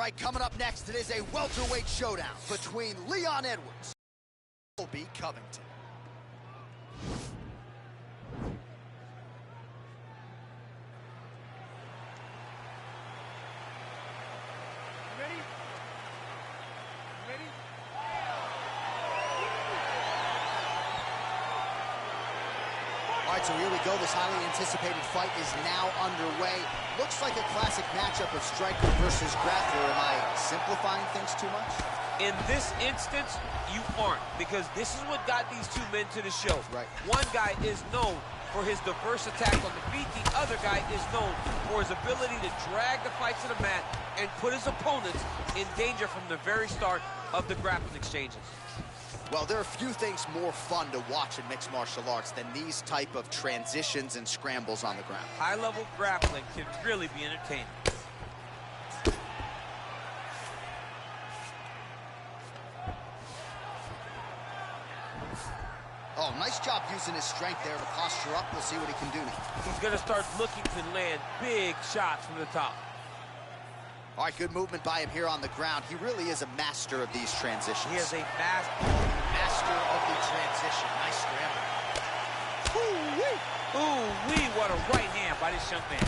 right, coming up next, it is a welterweight showdown between Leon Edwards and Colby Covington. Ready? Ready? All right, so here we go. This highly anticipated fight is now underway. Looks like a classic matchup of striker versus grappler. Am I simplifying things too much? In this instance, you aren't, because this is what got these two men to the show. Right. One guy is known for his diverse attack on the feet. The other guy is known for his ability to drag the fight to the mat and put his opponents in danger from the very start of the grappling exchanges. Well, there are few things more fun to watch in mixed martial arts than these type of transitions and scrambles on the ground. High-level grappling can really be entertaining. Oh, nice job using his strength there to posture up. We'll see what he can do now. He's going to start looking to land big shots from the top. All right, good movement by him here on the ground. He really is a master of these transitions. He is a master of the transition. Nice scramble. Ooh-wee. Ooh-wee, what a right hand by this young man.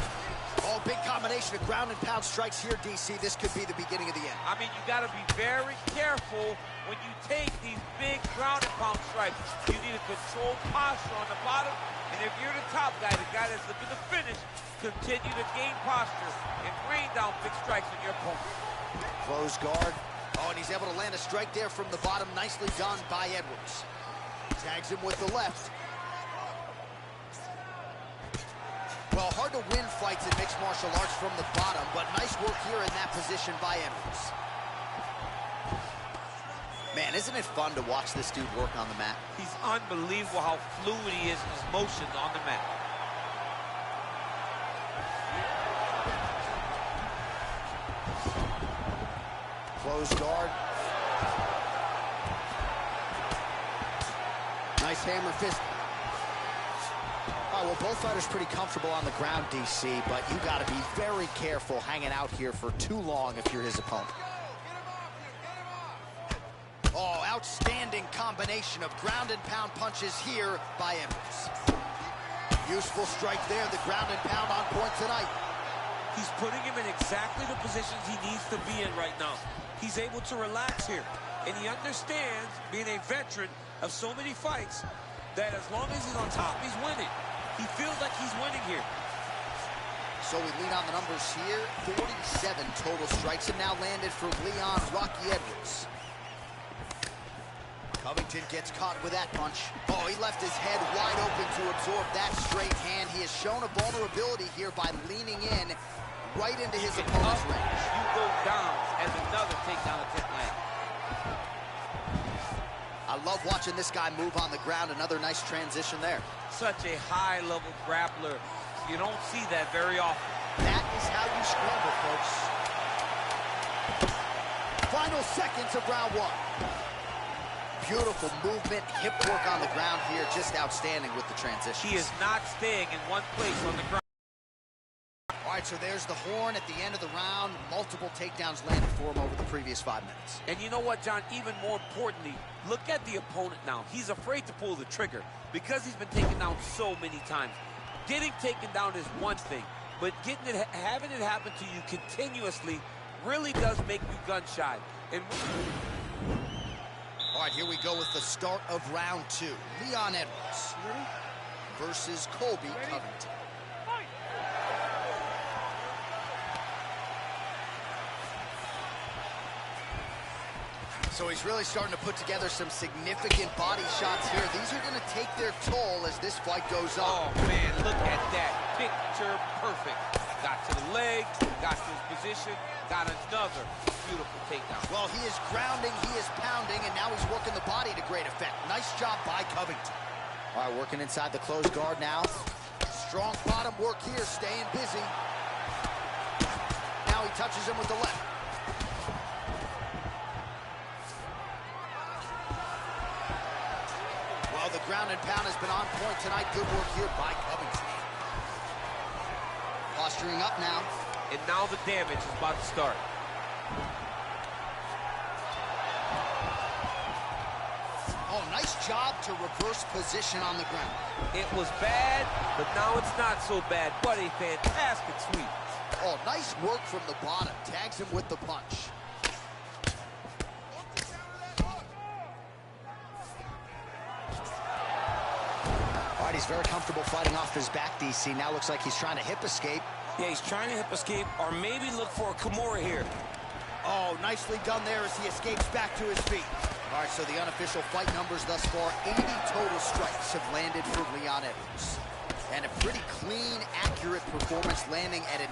Oh, big combination of ground and pound strikes here, DC. This could be the beginning of the end. I mean, you got to be very careful when you take these big ground and pound strikes. You need a controlled posture on the bottom, and if you're the top guy, the guy that's looking to finish, continue to gain posture and rain down big strikes on your opponent. Close guard. Oh, and he's able to land a strike there from the bottom. Nicely done by Edwards. Tags him with the left. Well, hard to win fights in mixed martial arts from the bottom, but nice work here in that position by Edwards. Man, isn't it fun to watch this dude work on the mat? He's unbelievable how fluid he is in his motions on the mat. Close guard. Nice hammer fist. Oh, well, both fighters pretty comfortable on the ground, DC, but you got to be very careful hanging out here for too long if you're his opponent. Oh, outstanding combination of ground and pound punches here by Edwards. Useful strike there, the ground and pound on point tonight. He's putting him in exactly the positions he needs to be in right now. He's able to relax here, and he understands, being a veteran of so many fights, that as long as he's on top, he's winning. He feels like he's winning here. So we lead on the numbers here. 47 total strikes have now landed for Leon Rocky Edwards. Covington gets caught with that punch. Oh, he left his head wide open to absorb that straight hand. He has shown a vulnerability here by leaning in right into his opponent's range. You go down as another takedown attempt lands. I love watching this guy move on the ground. Another nice transition there. Such a high-level grappler. You don't see that very often. That is how you scramble, folks. Final seconds of round one. Beautiful movement, hip work on the ground here. Just outstanding with the transition. He is not staying in one place on the ground. All right, so there's the horn at the end of the round. Multiple takedowns landed for him over the previous 5 minutes. And you know what, John? Even more importantly, look at the opponent now. He's afraid to pull the trigger because he's been taken down so many times. Getting taken down is one thing, but having it happen to you continuously really does make you gun-shy. And all right, here we go with the start of round two. Leon Edwards versus Colby Covington. So he's really starting to put together some significant body shots here. These are going to take their toll as this fight goes on. Oh, man, look at that. Picture perfect. Got to the leg, got to his position, got another beautiful takedown. Well, he is grounding, he is pounding, and now he's working the body to great effect. Nice job by Covington. All right, working inside the closed guard now. Strong bottom work here, staying busy. Now he touches him with the left. Well, the ground and pound has been on point tonight. Good work here by Covington. Posturing up now. And now the damage is about to start. Oh, nice job to reverse position on the ground. It was bad, but now it's not so bad. What a fantastic sweep. Oh, nice work from the bottom. Tags him with the punch. All right, he's very comfortable fighting off his back, DC. Now looks like he's trying to hip escape. Yeah, he's trying to hip escape or maybe look for a Kimura here. Oh, nicely done there as he escapes back to his feet. All right, so the unofficial fight numbers thus far, 80 total strikes have landed for Leon Edwards. And a pretty clean, accurate performance, landing at an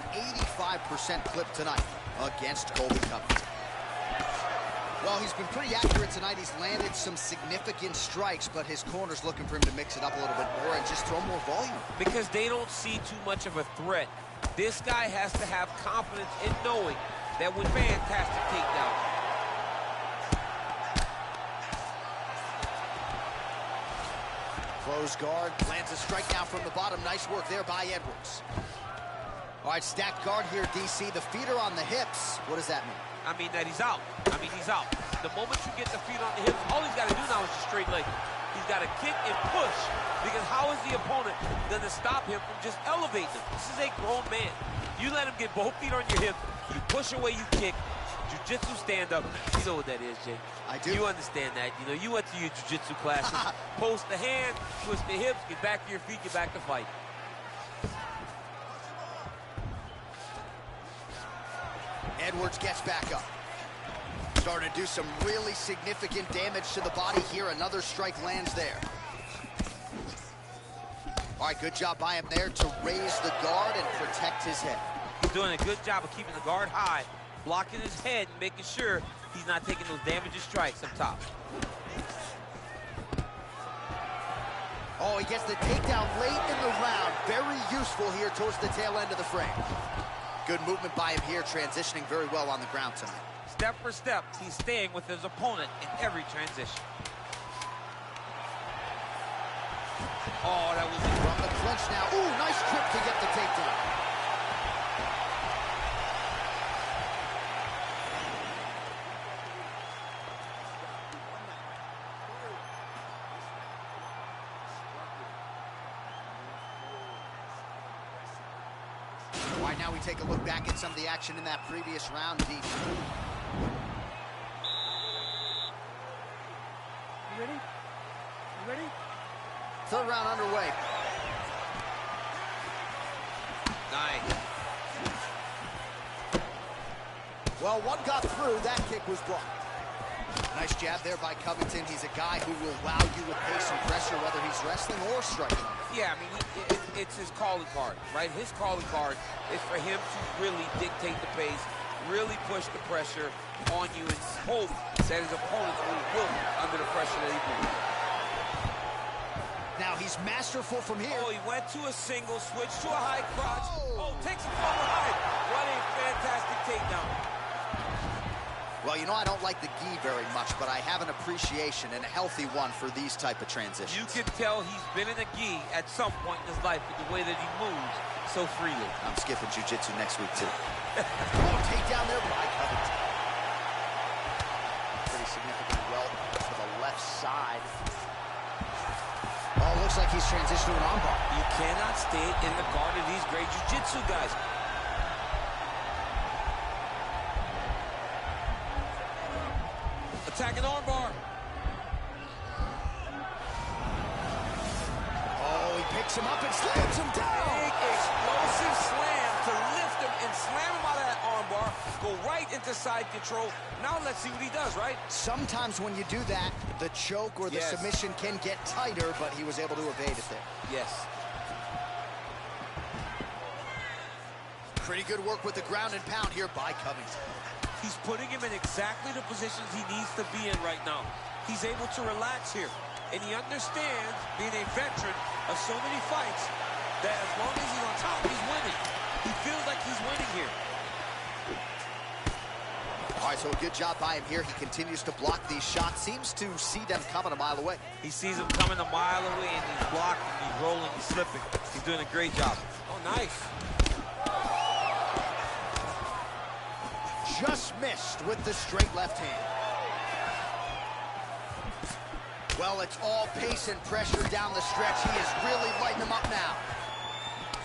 85% clip tonight against Colby Covington. Well, he's been pretty accurate tonight. He's landed some significant strikes, but his corner's looking for him to mix it up a little bit more and just throw more volume. Because they don't see too much of a threat. This guy has to have confidence in knowing that with fantastic takedown. Close guard, lands a strike now from the bottom. Nice work there by Edwards. All right, stacked guard here, DC. The feet are on the hips. What does that mean? I mean that he's out. He's out. The moment you get the feet on the hips, all he's got to do now is just straight leg. He's got to kick and push, because how is the opponent going to stop him from just elevating him? This is a grown man. You let him get both feet on your hips, you push away, you kick. Jiu-jitsu stand-up, you know what that is, Jay. I do. You understand that. You know, you went to your jiu-jitsu classes. Post the hand, twist the hips, get back to your feet, get back to fight. Edwards gets back up. Starting to do some really significant damage to the body here. Another strike lands there. All right, good job by him there to raise the guard and protect his head. He's doing a good job of keeping the guard high, blocking his head, and making sure he's not taking those damaging strikes up top. Oh, he gets the takedown late in the round. Very useful here towards the tail end of the frame. Good movement by him here, transitioning very well on the ground tonight. Step for step, he's staying with his opponent in every transition. Oh, that was it. From the clinch now. Ooh, nice trip to get the takedown. All right, now we take a look back at some of the action in that previous round, D. You ready? You ready? Third round underway. Nice. Well, one got through. That kick was blocked. Nice jab there by Covington. He's a guy who will wow you with pace and pressure, whether he's wrestling or striking. Yeah, I mean, it's his calling card, right? His calling card is for him to really dictate the pace, really push the pressure on you, and hope that his opponents will wilt under the pressure that he brings. Now he's masterful from here. Oh, he went to a single, switched to a high crotch. Oh, takes him from behind. What a fantastic takedown. Well, you know, I don't like the gi very much, but I have an appreciation, and a healthy one, for these type of transitions. You can tell he's been in a gi at some point in his life with the way that he moves so freely. I'm skipping jiu-jitsu next week, too. Oh, takedown there by Covington. Pretty significant welt to the left side. Oh, looks like he's transitioned to an armbar. You cannot stay in the guard of these great jiu-jitsu guys. Attacking armbar. Oh, he picks him up and slams him down. Big explosive slam to lift him and slam him out of that armbar. Go right into side control. Now let's see what he does, right? Sometimes when you do that, the choke or the submission can get tighter, but he was able to evade it there. Yes. Pretty good work with the ground and pound here by Covington. He's putting him in exactly the positions he needs to be in right now. He's able to relax here. And he understands, being a veteran of so many fights, that as long as he's on top, he's winning. He feels like he's winning here. All right, so a good job by him here. He continues to block these shots. Seems to see them coming a mile away. He sees them coming a mile away, and he's blocking, he's rolling, he's slipping. He's doing a great job. Oh, nice. Just missed with the straight left hand. Well, it's all pace and pressure down the stretch. He is really lighting them up now.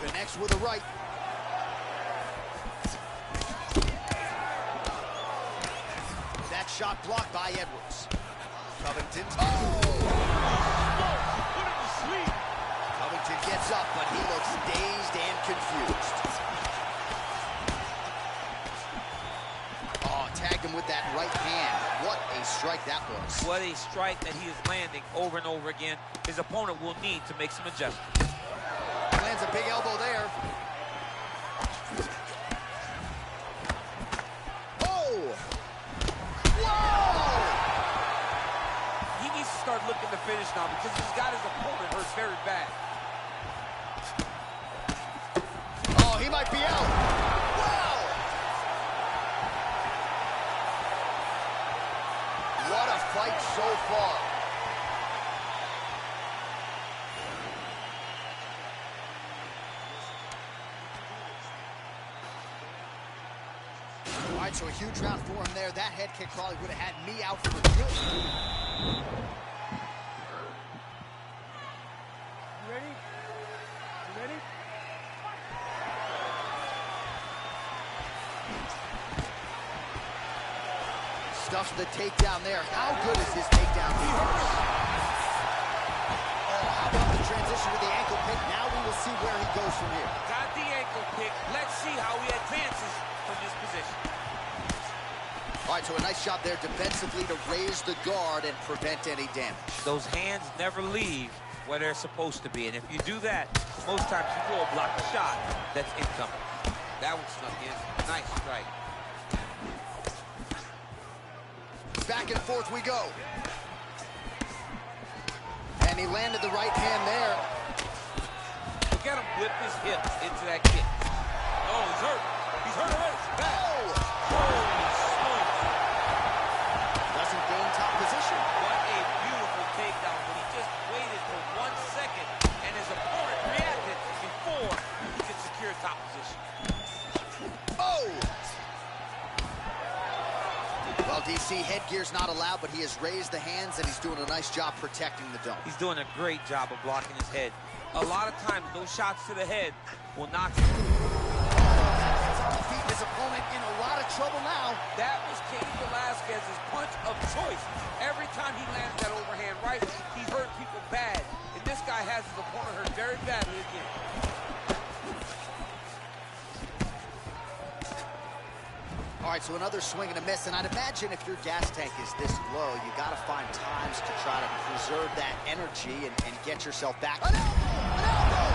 Connects with a right. That shot blocked by Edwards. Covington. Oh! Put him to sleep. Covington gets up, but he looks dazed and confused. Oh, tagged him with that right hand. What a strike that was. What a strike that he is landing over and over again. His opponent will need to make some adjustments. Lands a big elbow there. Oh! Whoa! He needs to start looking to finish now because he's got his opponent hurt very bad. Oh, he might be out. Wow! What a fight so far. All right, so a huge round for him there. That head kick probably would have had me out for good. You ready? You ready? Stuffs the takedown there. How good is his takedown defense? Oh, how about the transition to the ankle pick? Now we will see where he goes from here. Got the ankle pick. Let's see how he advances from this position. All right, so a nice shot there defensively to raise the guard and prevent any damage. Those hands never leave where they're supposed to be. And if you do that, most times you will block a shot that's incoming. That one snuck in. Nice strike. Back and forth we go. And he landed the right hand there. Look at him whip his hip into that kick. Oh, he's hurt. He's hurt already. Back. Oh! Holy smokes. Doesn't gain top position. What a beautiful takedown. But he just waited for 1 second, and his opponent reacted before he could secure top position. Oh! Well, DC, headgear's not allowed, but he has raised the hands, and he's doing a nice job protecting the dome. He's doing a great job of blocking his head. A lot of times, those shots to the head will knock him. His opponent in a lot of trouble now. That was Cain Velasquez's punch of choice. Every time he lands that overhand right, he hurt people bad. And this guy has his opponent hurt very badly again. All right, so another swing and a miss, and I'd imagine if your gas tank is this low, you got to find times to try to preserve that energy and get yourself back. An elbow! An elbow!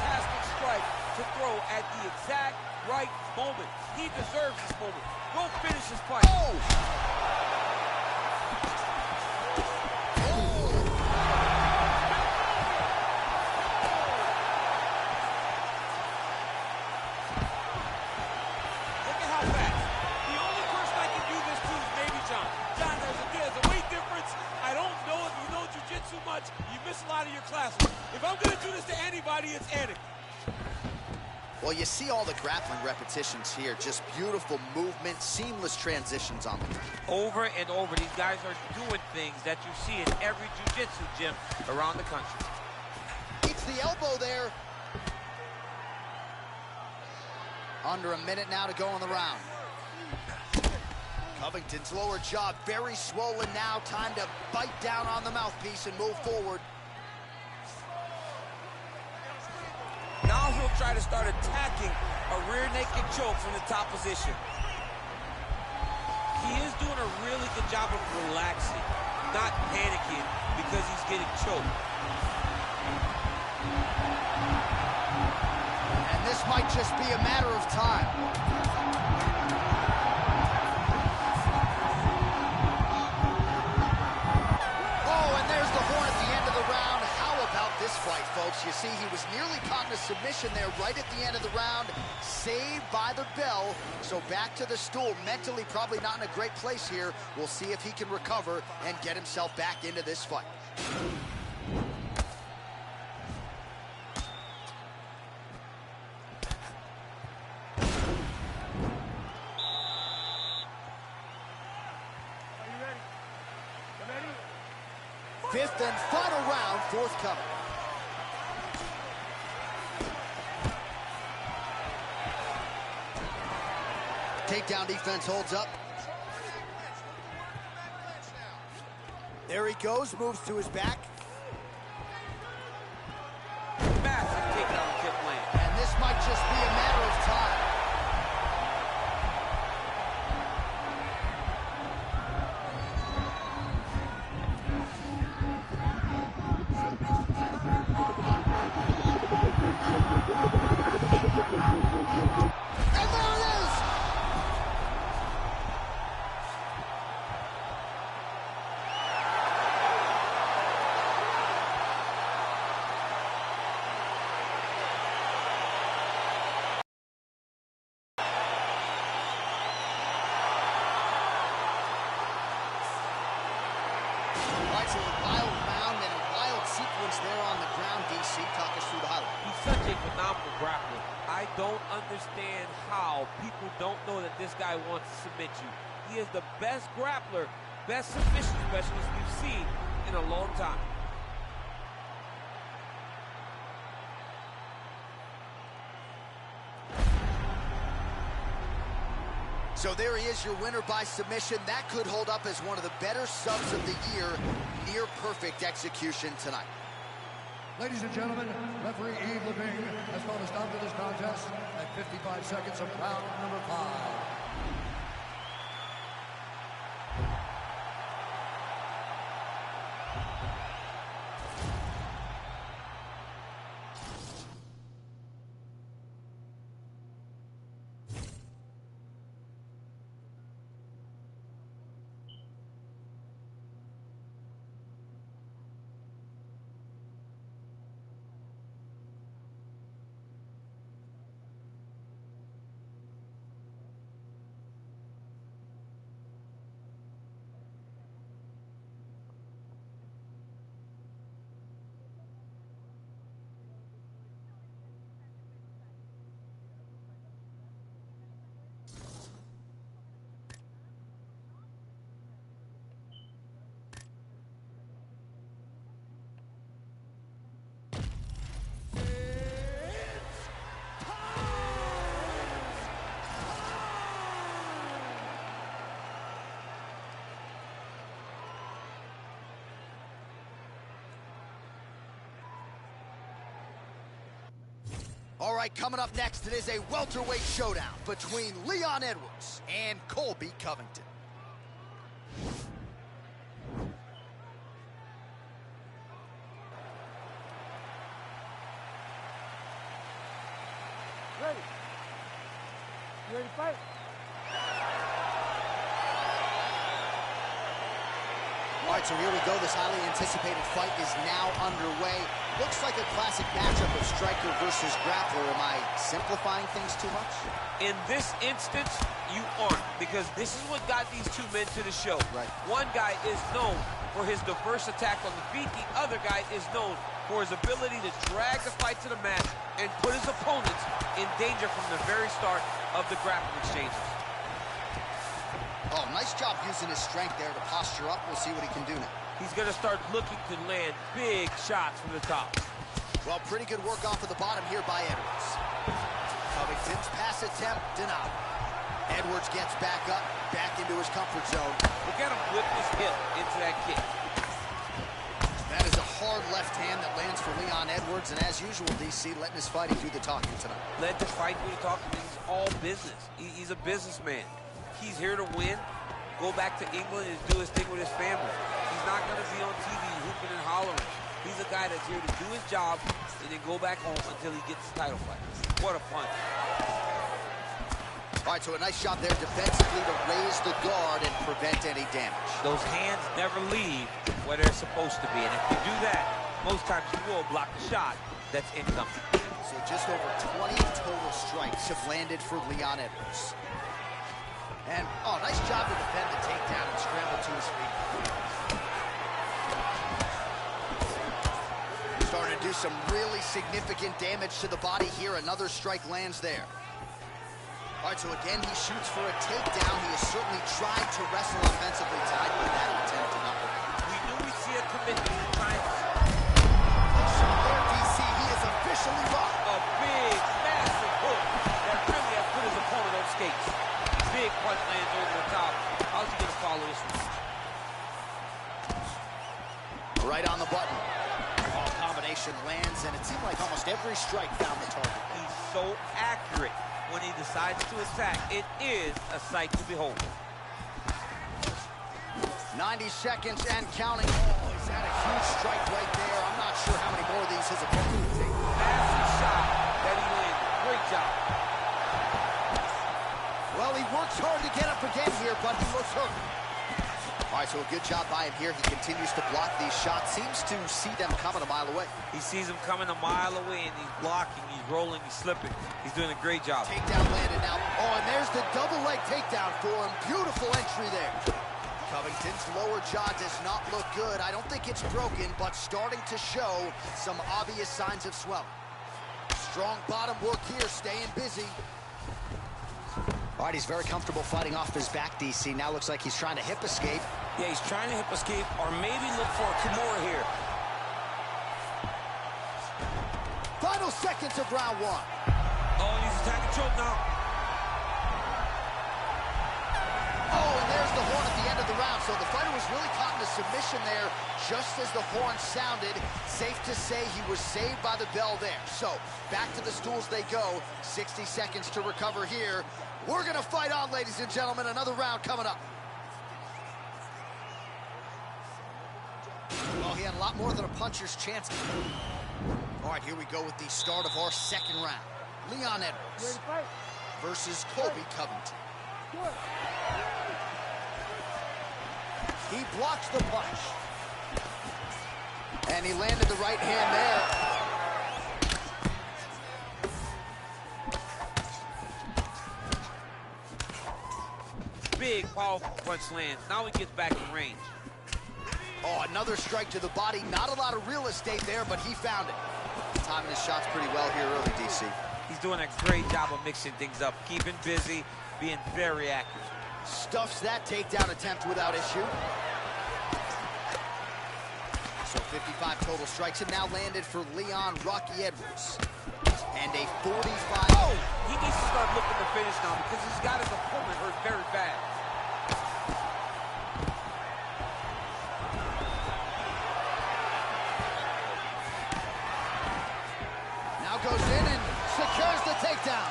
Fantastic strike to throw at the exact right moment. He deserves this moment. Go finish this fight. Oh! Look at how fast. The only person I can do this to is maybe John. John, there's a weight difference. I don't know if you know jiu-jitsu much. You miss a lot of your classes. If I'm going to do this to anybody, it's Anik. Well, you see all the grappling repetitions here. Just beautiful movement, seamless transitions on the ground. Over and over, these guys are doing things that you see in every jiu-jitsu gym around the country. Eats the elbow there. Under a minute now to go in the round. Covington's lower jaw very swollen now. Time to bite down on the mouthpiece and move forward. Now he'll try to start attacking a rear naked choke from the top position. He is doing a really good job of relaxing, not panicking because he's getting choked. And this might just be a matter of time. Oh, and there's the horn at the end of the round. How about this fight, folks? You see, he was nearly caught in a submission there right at the end of the round. Saved by the bell. So back to the stool. Mentally probably not in a great place here. We'll see if he can recover and get himself back into this fight. Fifth and final round forthcoming. Takedown defense holds up. There he goes, moves to his back. Massive takedown kick land. And this might just be a matter of time. And there it is! It's a wild round and a wild sequence there on the ground, DC. Talk us through the highlight. He's such a phenomenal grappler. I don't understand how people don't know that this guy wants to submit you. He is the best grappler, best submission specialist we've seen in a long time. So there he is, your winner by submission. That could hold up as one of the better subs of the year. Near perfect execution tonight. Ladies and gentlemen, referee Yves Levine has called a stop to this contest at 55 seconds of round number 5. All right, coming up next, it is a welterweight showdown between Leon Edwards and Colby Covington. Ready? You ready to fight? All right, so here we go. This highly anticipated fight is now underway. Looks like a classic matchup of striker versus grappler. Am I simplifying things too much? In this instance, you aren't, because this is what got these two men to the show. Right. One guy is known for his diverse attack on the feet. The other guy is known for his ability to drag the fight to the mat and put his opponents in danger from the very start of the grappling exchanges. Oh, nice job using his strength there to posture up. We'll see what he can do now. He's going to start looking to land big shots from the top. Well, pretty good work off of the bottom here by Edwards. Covington's pass attempt denied. Edwards gets back up, back into his comfort zone. Look at him whip his hip into that kick. That is a hard left hand that lands for Leon Edwards, and as usual, DC letting his fighting do the talking tonight. Let the fight do the talking. He's all business. He's a businessman. He's here to win, go back to England and do his thing with his family. He's not going to be on TV hooping and hollering. He's a guy that's here to do his job and then go back home until he gets his title fight. What a punch. All right, so a nice shot there defensively to raise the guard and prevent any damage. Those hands never leave where they're supposed to be, and if you do that, most times you will block the shot that's incoming. So just over 20 total strikes have landed for Leon Edwards. And, oh, nice job to defend the takedown and scramble to his feet. Starting to do some really significant damage to the body here. Another strike lands there. All right, so again, he shoots for a takedown. He has certainly tried to wrestle offensively tonight, but that attempt did not work. We knew we'd see a been trying to... There, DC, he is officially rocked. A big, massive hook that really has put his opponent on skates. Big punch lands over the top. How's he gonna follow this one? Right on the button. Oh, combination lands, and it seemed like almost every strike found the target. He's so accurate when he decides to attack. It is a sight to behold. 90 seconds and counting. Oh, he's had a huge strike right there. I'm not sure how many more of these his opponent will take. Massive shot that he landed. Great job. Well, he works hard to get up again here, but he looks hurt. All right, so a good job by him here. He continues to block these shots. Seems to see them coming a mile away. He sees them coming a mile away, and he's blocking, he's rolling, he's slipping. He's doing a great job. Takedown landed now. Oh, and there's the double leg takedown for him. Beautiful entry there. Covington's lower jaw does not look good. I don't think it's broken, but starting to show some obvious signs of swelling. Strong bottom work here, staying busy. All right, he's very comfortable fighting off his back, DC. Now looks like he's trying to hip escape. Yeah, he's trying to hip escape or maybe look for a Kimura here. Final seconds of round one. Oh, he's attacking choke now. Oh, and there's the horn at the end of the round. So the fighter was really caught in a submission there just as the horn sounded. Safe to say he was saved by the bell there. So back to the stools they go. 60 seconds to recover here. We're going to fight on, ladies and gentlemen. Another round coming up. Well, he had a lot more than a puncher's chance. All right, here we go with the start of our second round. Leon Edwards versus Colby Covington. He blocks the punch. And he landed the right hand there. Big, powerful punch lands. Now he gets back in range. Oh, another strike to the body. Not a lot of real estate there, but he found it. Timing his shots pretty well here early, DC. He's doing a great job of mixing things up, keeping busy, being very accurate. Stuffs that takedown attempt without issue. So 55 total strikes have now landed for Leon Rocky Edwards. And a 45. Oh, he needs to start looking to finish now because he's got his opponent hurt very bad. Now goes in and secures the takedown.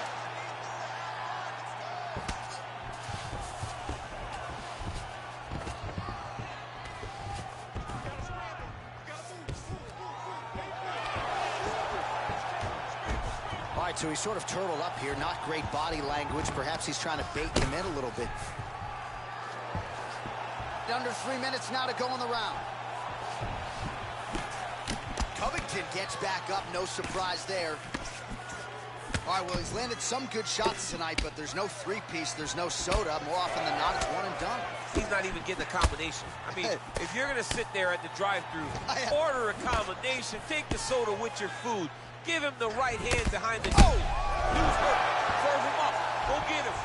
All right, so he's sort of turtled up here. Not great body language. Perhaps he's trying to bait him in a little bit. Under 3 minutes now to go in the round. Covington gets back up. No surprise there. All right, well, he's landed some good shots tonight, but there's no three-piece. There's no soda. More often than not, it's one and done. He's not even getting a combination. I mean, if you're going to sit there at the drive-thru, order a combination, take the soda with your food. Give him the right hand behind the... Oh! Use hook. Serve him up. Go get him.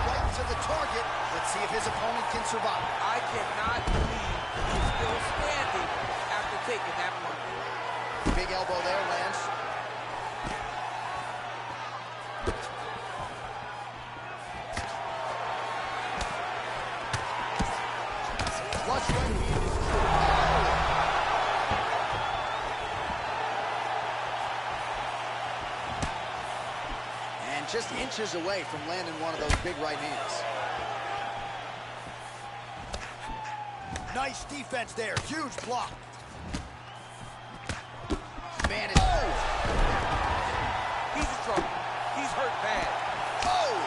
Right to the target. Let's see if his opponent can survive. I cannot believe he's still standing after taking that one. Big elbow there, Lance. Flush right hand. And just inches away from landing one of those big right hands. Nice defense there. Huge block. Man, it's... Oh! He's in trouble. He's hurt bad. Oh!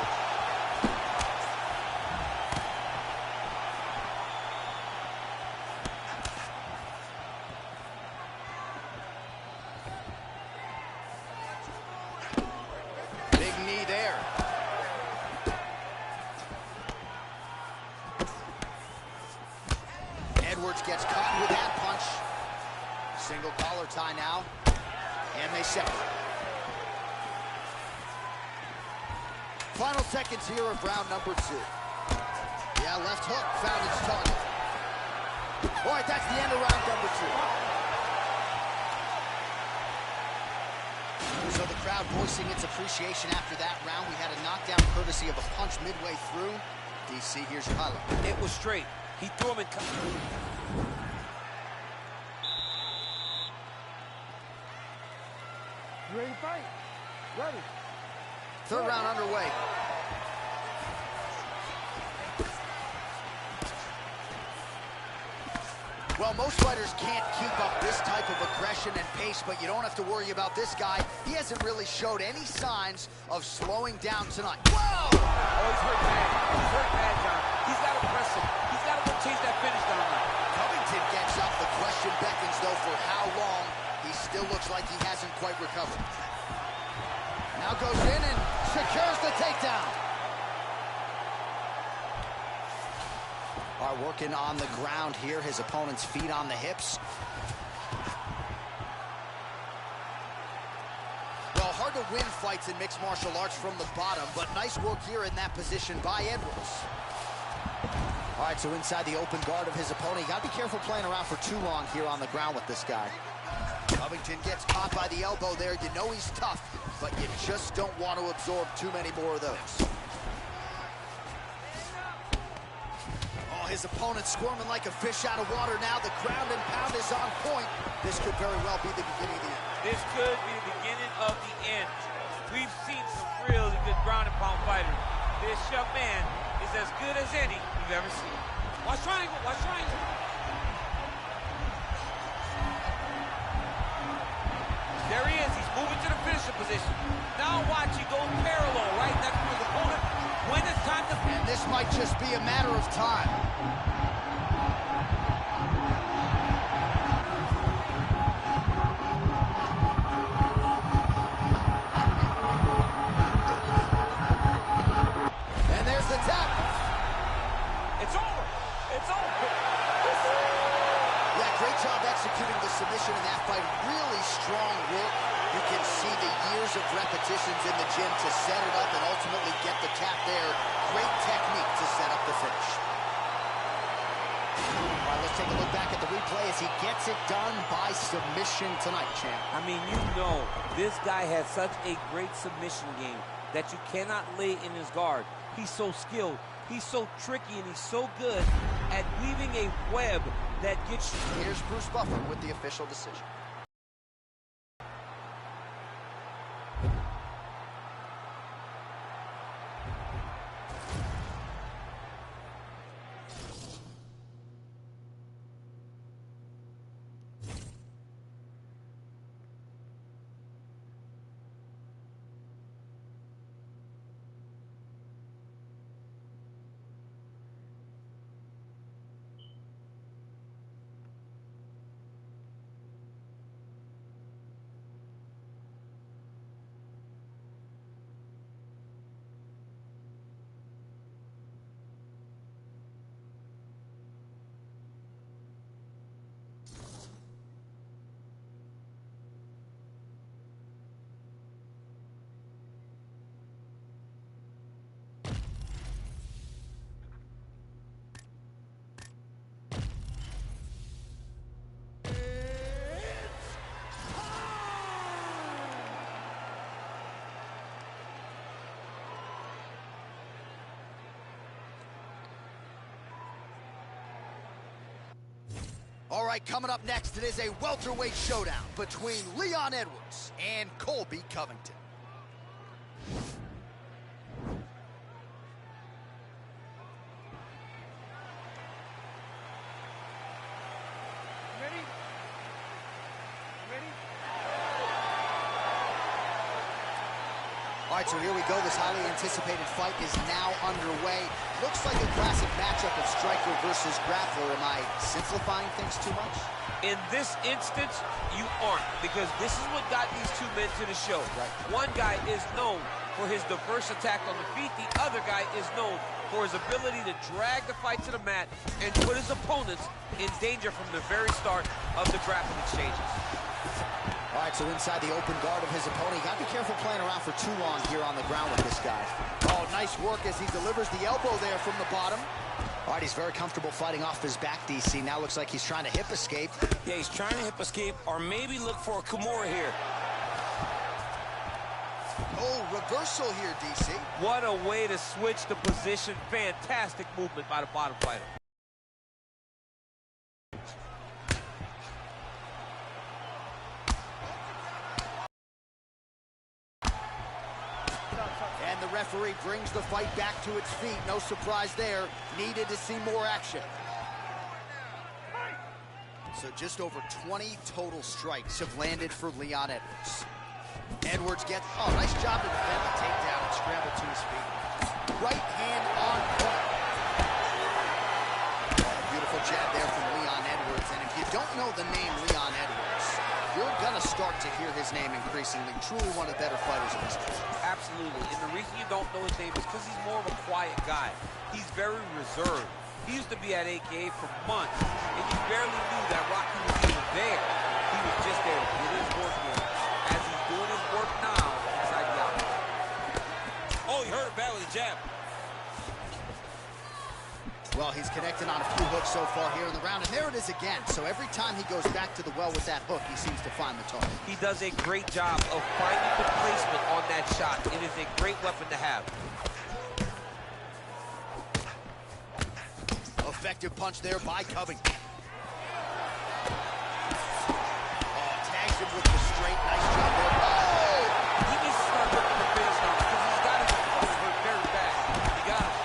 Big knee there. Edwards gets caught with that punch. Single collar tie now. And they separate. Final seconds here of round number 2. Yeah, left hook found its target. All right, that's the end of round number 2. So the crowd voicing its appreciation after that round. We had a knockdown courtesy of a punch midway through. DC, here's your highlight. It was straight. He threw him in. You ready to fight? Ready. Third round underway. Well, most fighters can't keep up this type of aggression and pace, but you don't have to worry about this guy. He hasn't really showed any signs of slowing down tonight. Whoa! Oh, he's hurt bad. He's hurt bad, John. He's got to press him. He's got to go chase that finish down now. Covington gets up. The question beckons, though, for how long. He still looks like he hasn't quite recovered. Now goes in and secures the takedown. Are working on the ground here. His opponent's feet on the hips. Well, hard to win fights in mixed martial arts from the bottom, but nice work here in that position by Edwards. All right, so inside the open guard of his opponent. You got to be careful playing around for too long here on the ground with this guy. Covington gets caught by the elbow there. You know he's tough, but you just don't want to absorb too many more of those. His opponent squirming like a fish out of water now. The ground and pound is on point. This could very well be the beginning of the end. This could be the beginning of the end. We've seen some really good ground and pound fighters. This young man is as good as any we've ever seen. Watch triangle, watch triangle. There he is. He's moving to the finishing position. Now watch, he goes parallel right next to his opponent. When it's time to... And this might just be a matter of time. And there's the tap. It's over. It's over. Yeah, great job executing the submission in that fight. Really strong work. You can see the years of repetitions in the gym to set it up and ultimately get the tap there. Great technique to set up the finish. All right, let's take a look back at the replay as he gets it done by submission tonight, champ. I mean, you know, this guy has such a great submission game that you cannot lay in his guard. He's so skilled, he's so tricky, and he's so good at weaving a web that gets you. Here's Bruce Buffer with the official decision. All right, coming up next, it is a welterweight showdown between Leon Edwards and Colby Covington. Ready? Ready? All right, so here we go. This highly anticipated fight is now underway. Looks like a classic matchup of striker versus grappler. Am I simplifying things too much? In this instance, you aren't, because this is what got these two men to the show. Right. One guy is known for his diverse attack on the feet. The other guy is known for his ability to drag the fight to the mat and put his opponents in danger from the very start of the grappling exchanges. All right, so inside the open guard of his opponent. You got to be careful playing around for too long here on the ground with this guy. Oh, nice work as he delivers the elbow there from the bottom. All right, he's very comfortable fighting off his back, DC. Now looks like he's trying to hip escape. Yeah, he's trying to hip escape or maybe look for a Kimura here. Oh, reversal here, DC. What a way to switch the position. Fantastic movement by the bottom fighter. And the referee brings the fight back to its feet. No surprise there. Needed to see more action. So just over 20 total strikes have landed for Leon Edwards. Edwards gets, oh, nice job to defend the takedown and scramble to his feet. Right hand on point. Beautiful jab there from Leon Edwards. And if you don't know the name Leon Edwards, you're gonna start to hear his name increasingly. Truly one of the better fighters in this game. Absolutely. And the reason you don't know his name is because he's more of a quiet guy. He's very reserved. He used to be at AKA for months, and you barely knew that Rocky was even there. He was just there to get his work in. As he's doing his work now, inside the outlet. Oh, he hurt it bad with a jab. Well, he's connected on a few hooks so far here in the round, and there it is again. So every time he goes back to the well with that hook, he seems to find the target. He does a great job of finding the placement on that shot. It is a great weapon to have. Effective punch there by Covington. Oh, tags him with the straight. Nice job there. Oh! He needs to start looking to finish now because he's got his opponent hurt very bad. He got him.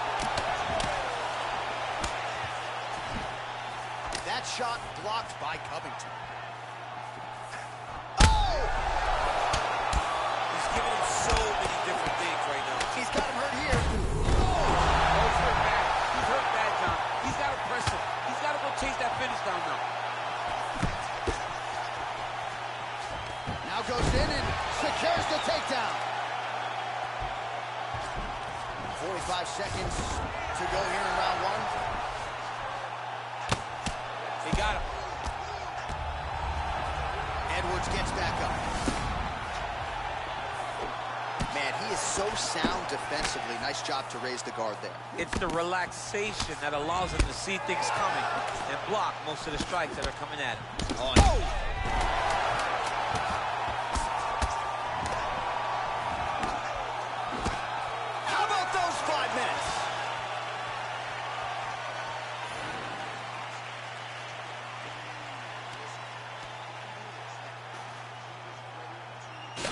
That shot blocked by Covington. Oh! He's giving him so many different things right now. He's got him hurt here. Oh, he's hurt bad. He's hurt bad, John. He's got to press him. He's got to go chase that finish down now. Now goes in and secures the takedown. 45 seconds to go here in round one. He got him. Edwards gets back up. Man, he is so sound defensively. Nice job to raise the guard there. It's the relaxation that allows him to see things coming and block most of the strikes that are coming at him. Oh! How about those 5 minutes?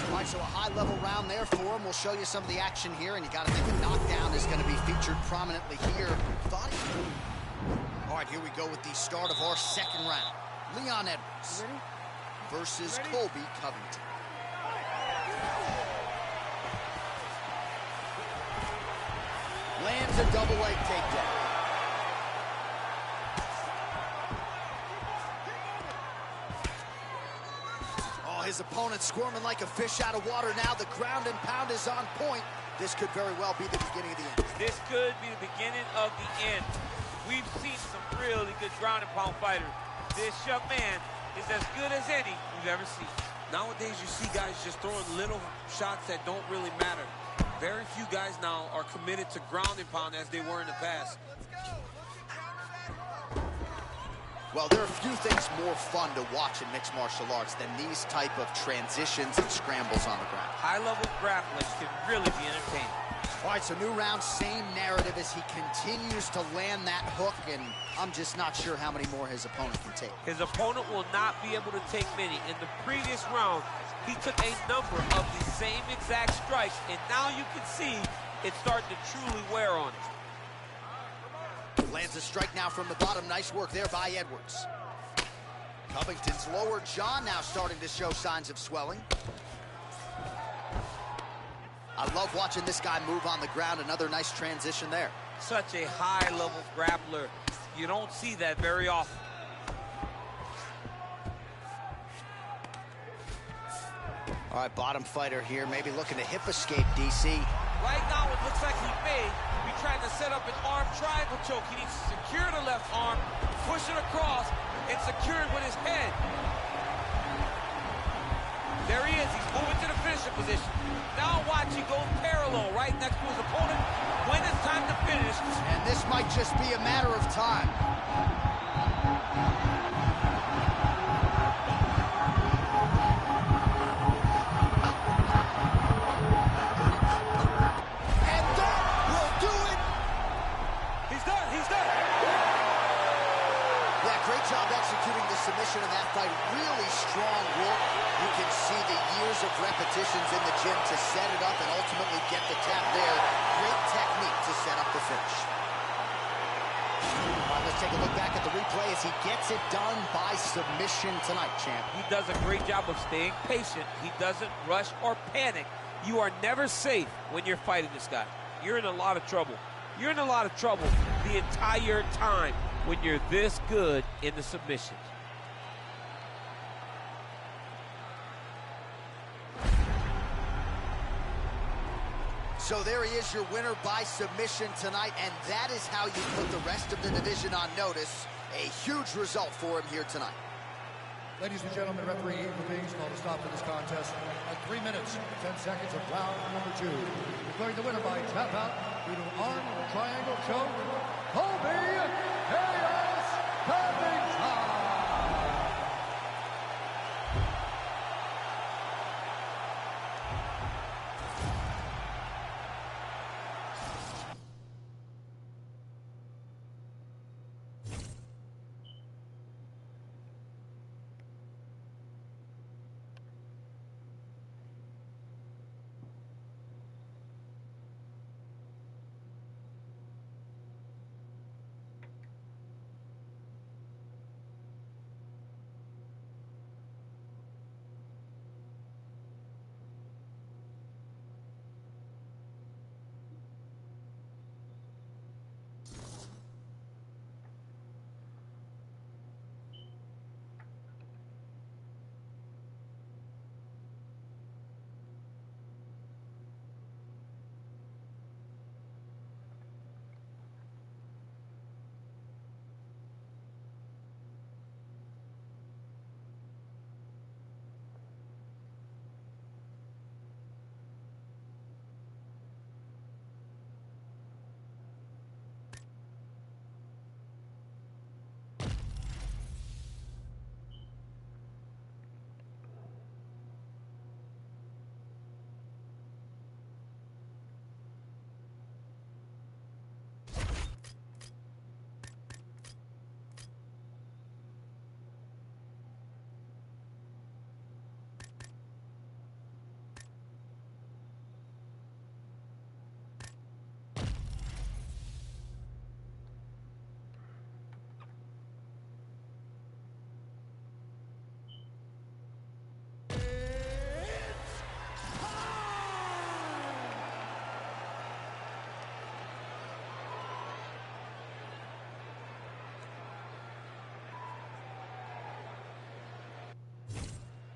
All right, so a high-level round there for him. We'll show you some of the action here, and you got to think the knockdown is going to be featured prominently here. All right, here we go with the start of our second round. Leon Edwards versus Colby Covington. Lands a double leg takedown. His opponent squirming like a fish out of water now. The ground and pound is on point. This could very well be the beginning of the end. This could be the beginning of the end. We've seen some really good ground and pound fighters. This young man is as good as any we've ever seen. Nowadays, you see guys just throwing little shots that don't really matter. Very few guys now are committed to ground and pound as they were in the past. Well, there are few things more fun to watch in mixed martial arts than these type of transitions and scrambles on the ground. High-level grappling can really be entertaining. All right, so new round, same narrative as he continues to land that hook, and I'm just not sure how many more his opponent can take. His opponent will not be able to take many. In the previous round, he took a number of the same exact strikes, and now you can see it's starting to truly wear on him. Lands a strike now from the bottom. Nice work there by Edwards. Covington's lower jaw now starting to show signs of swelling. I love watching this guy move on the ground. Another nice transition there. Such a high-level grappler. You don't see that very often. All right, bottom fighter here, maybe looking to hip escape, DC. Right now, it looks like he may be trying to set up an arm triangle choke. He needs to secure the left arm, push it across, and secure it with his head. There he is. He's moving to the finishing position. Now watch, he goes parallel right next to his opponent. When it's time to finish. And this might just be a matter of time. And that will do it. He's done. He's done. Yeah, great job executing the submission in that fight. Really strong work. You can see the years of repetitions in the gym to set it up and ultimately get the tap there. Great technique to set up the finish. All right, let's take a look back at the replay as he gets it done by submission tonight, champ. He does a great job of staying patient. He doesn't rush or panic. You are never safe when you're fighting this guy. You're in a lot of trouble. You're in a lot of trouble the entire time when you're this good in the submissions. So there he is, your winner by submission tonight, and that is how you put the rest of the division on notice. A huge result for him here tonight. Ladies and gentlemen, referee Ian Levine called a stop to this contest at 3 minutes, 10 seconds of round number 2. Declaring the winner by tap out due to arm triangle choke, Colby Chaos Covington.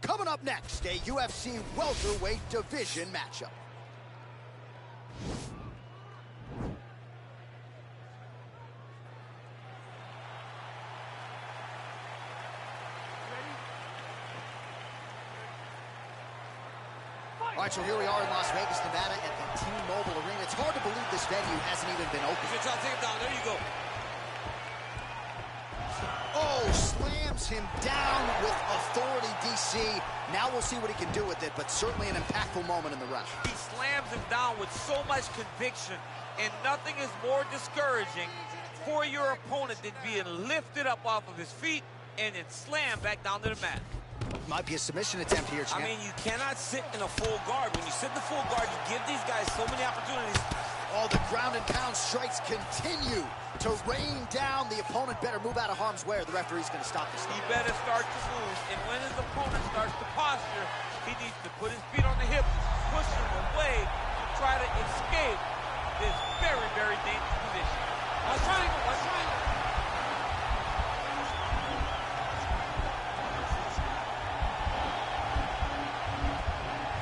Coming up next, a UFC welterweight division matchup. All right, so here we are in Las Vegas, Nevada at the T-Mobile Arena. It's hard to believe this venue hasn't even been open. He's gonna try to take him down. There you go. Oh, slams him down with authority, DC. Now we'll see what he can do with it, but certainly an impactful moment in the rush. He slams him down with so much conviction, and nothing is more discouraging for your opponent than being lifted up off of his feet and then slammed back down to the mat. Might be a submission attempt here, champ. I mean, you cannot sit in a full guard. When you sit in the full guard, you give these guys so many opportunities. Oh, the ground and pound strikes continue to rain down. The opponent better move out of harm's way or the referee's going to stop this. He better start to move, and when his opponent starts to posture, he needs to put his feet on the hip, push him away to try to escape this very, very dangerous position. Watch triangle, watch triangle.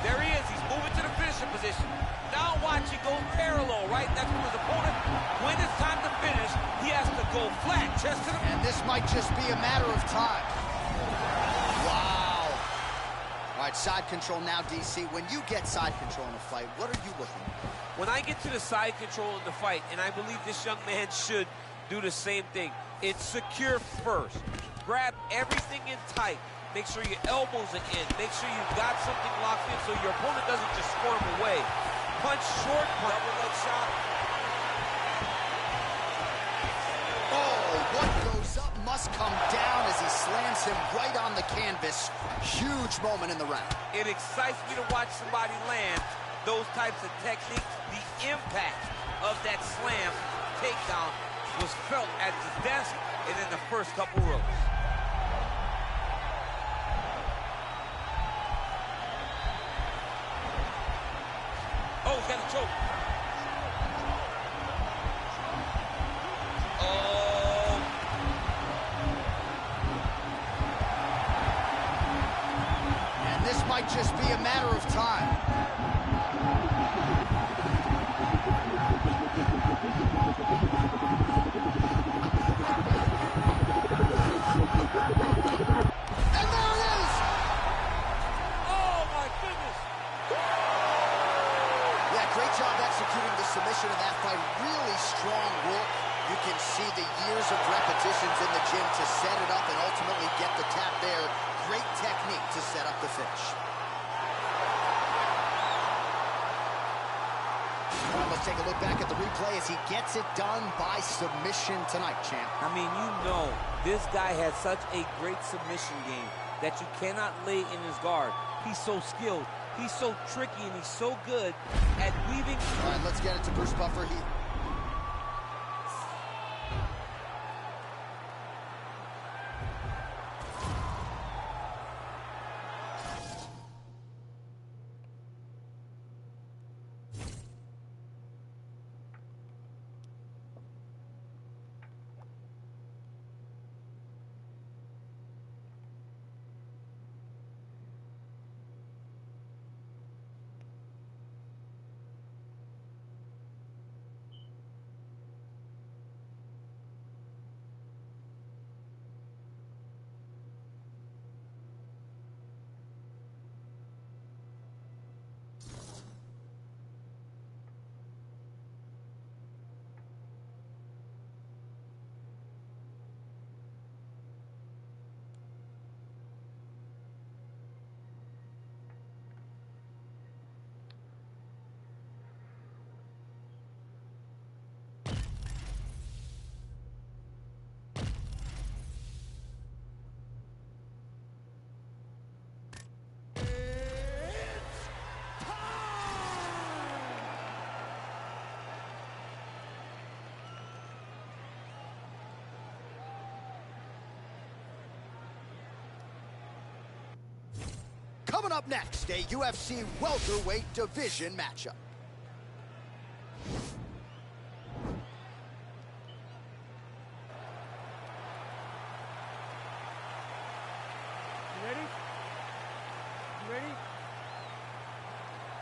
There he is, he's moving to the finishing position. Now watch, he goes parallel right next to his opponent. When it's time to finish, he has to go flat, chest to the... And this might just be a matter of time. Wow. All right, side control now, DC. When you get side control in a fight, what are you looking for? When I get to the side control in the fight, and I believe this young man should do the same thing, it's secure first. Grab everything in tight. Make sure your elbows are in. Make sure you've got something locked in so your opponent doesn't just squirm away. Punch short, double leg shot. Oh, what goes up must come down as he slams him right on the canvas. Huge moment in the round. It excites me to watch somebody land those types of techniques. The impact of that slam takedown was felt at the desk and in the first couple rows. Oh, he's got a choke. Oh. And this might just be a matter of time. And there it is! Oh, my goodness. Yeah, great job executing the submission in that fight. Really strong work. You can see the years of repetitions in the gym to set it up and ultimately get the tap there. Great technique to set up the finish. All right, let's take a look back at the replay as he gets it done by submission tonight, champ. I mean, you know, this guy has such a great submission game that you cannot lay in his guard. He's so skilled. He's so tricky, and he's so good at weaving. All right, let's get it to Bruce Buffer. Coming up next, a UFC welterweight division matchup. You ready? You ready?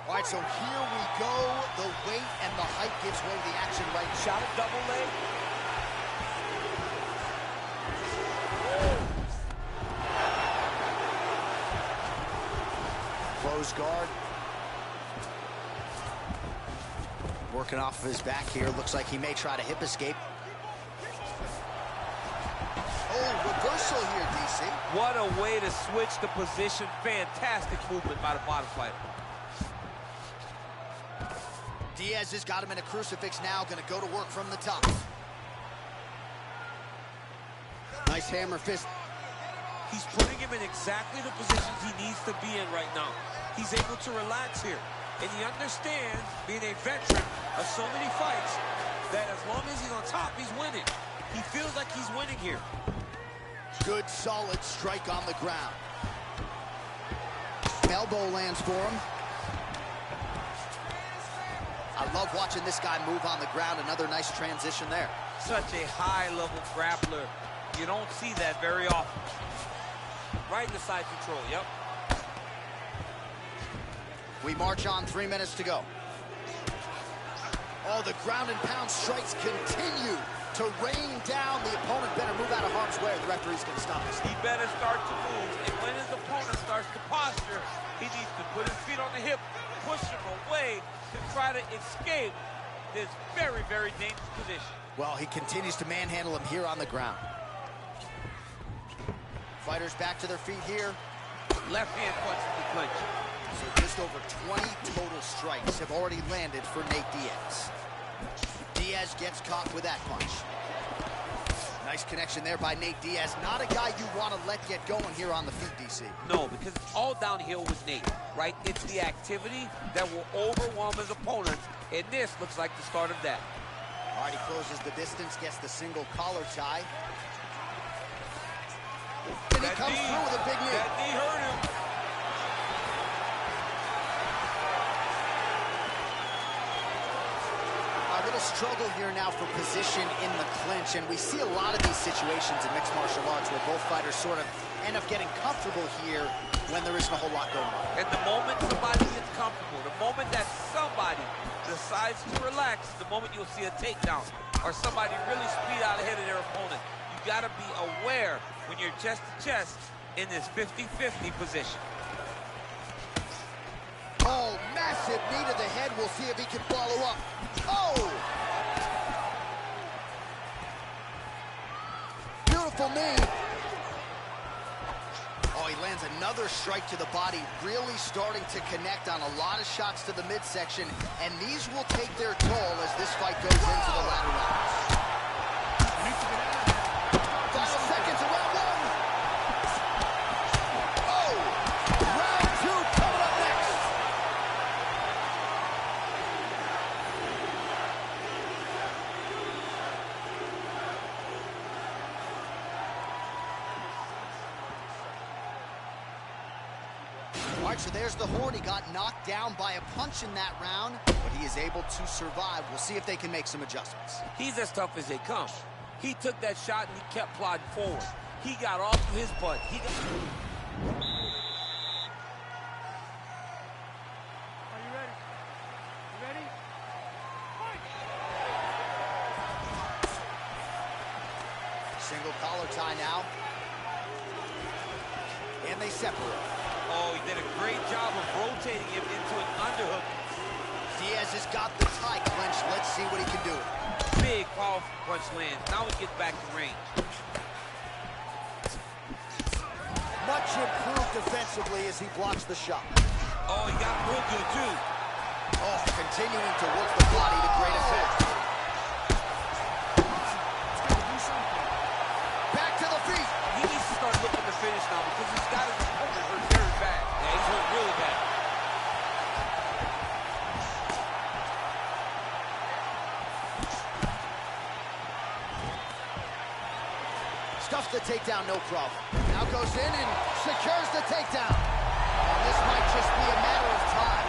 All right, so here we go. The weight and the height gives way to the action right. Shot a double leg. Close guard. Working off of his back here. Looks like he may try to hip escape. Oh, reversal here, DC. What a way to switch the position. Fantastic movement by the bottom fighter. Diaz has got him in a crucifix now. Going to go to work from the top. Nice hammer fist. He's putting him in exactly the positions he needs to be in right now. He's able to relax here. And he understands, being a veteran of so many fights, that as long as he's on top, he's winning. He feels like he's winning here. Good, solid strike on the ground. Elbow lands for him. I love watching this guy move on the ground. Another nice transition there. Such a high-level grappler. You don't see that very often. Right in the side control, yep. We march on, 3 minutes to go. Oh, the ground and pound strikes continue to rain down. The opponent better move out of harm's way, or the referee's going to stop this. He better start to move, and when his opponent starts to posture, he needs to put his feet on the hip, push him away to try to escape this very, very dangerous position. Well, he continues to manhandle him here on the ground. Fighters back to their feet here. Left hand punch in the clinch. So just over 20 total strikes have already landed for Nate Diaz. Diaz gets caught with that punch. Nice connection there by Nate Diaz. Not a guy you want to let get going here on the feet, DC. No, because it's all downhill with Nate, right? It's the activity that will overwhelm his opponents, and this looks like the start of that. All right, he closes the distance, gets the single collar tie. And he comes through with a big knee. That knee hurt him. A little struggle here now for position in the clinch, and we see a lot of these situations in mixed martial arts where both fighters sort of end up getting comfortable here when there isn't a whole lot going on. And the moment somebody gets comfortable, the moment that somebody decides to relax, the moment you'll see a takedown or somebody really speed out ahead of their opponent. You got to be aware when you're chest to chest in this 50-50 position. Oh, massive knee to the head. We'll see if he can follow up. Oh! Beautiful knee. Oh, he lands another strike to the body, really starting to connect on a lot of shots to the midsection, and these will take their toll as this fight goes into the latter rounds. 5 seconds of round one. Oh! Round two coming up next. All right, so there's the horn. He got knocked down by a punch in that round, but he is able to survive. We'll see if they can make some adjustments. He's as tough as they come. He took that shot and he kept plodding forward. He got off of his butt. Are you ready? You ready? Fight! Single collar tie now. And they separate. Oh, he did a great job of rotating him into an underhook. Diaz has got the tie clenched. Let's see what he can do. Big, powerful punch lands. Now he gets back to range. Much improved defensively as he blocks the shot. Oh, he got him real good, too. Oh, continuing to work the body to great effect. Back to the feet. He needs to start looking to finish now because he's got his opponent hurt very bad. Yeah, he's hurt really bad. Stuffs the takedown, no problem. Now goes in and secures the takedown. And this might just be a matter of time.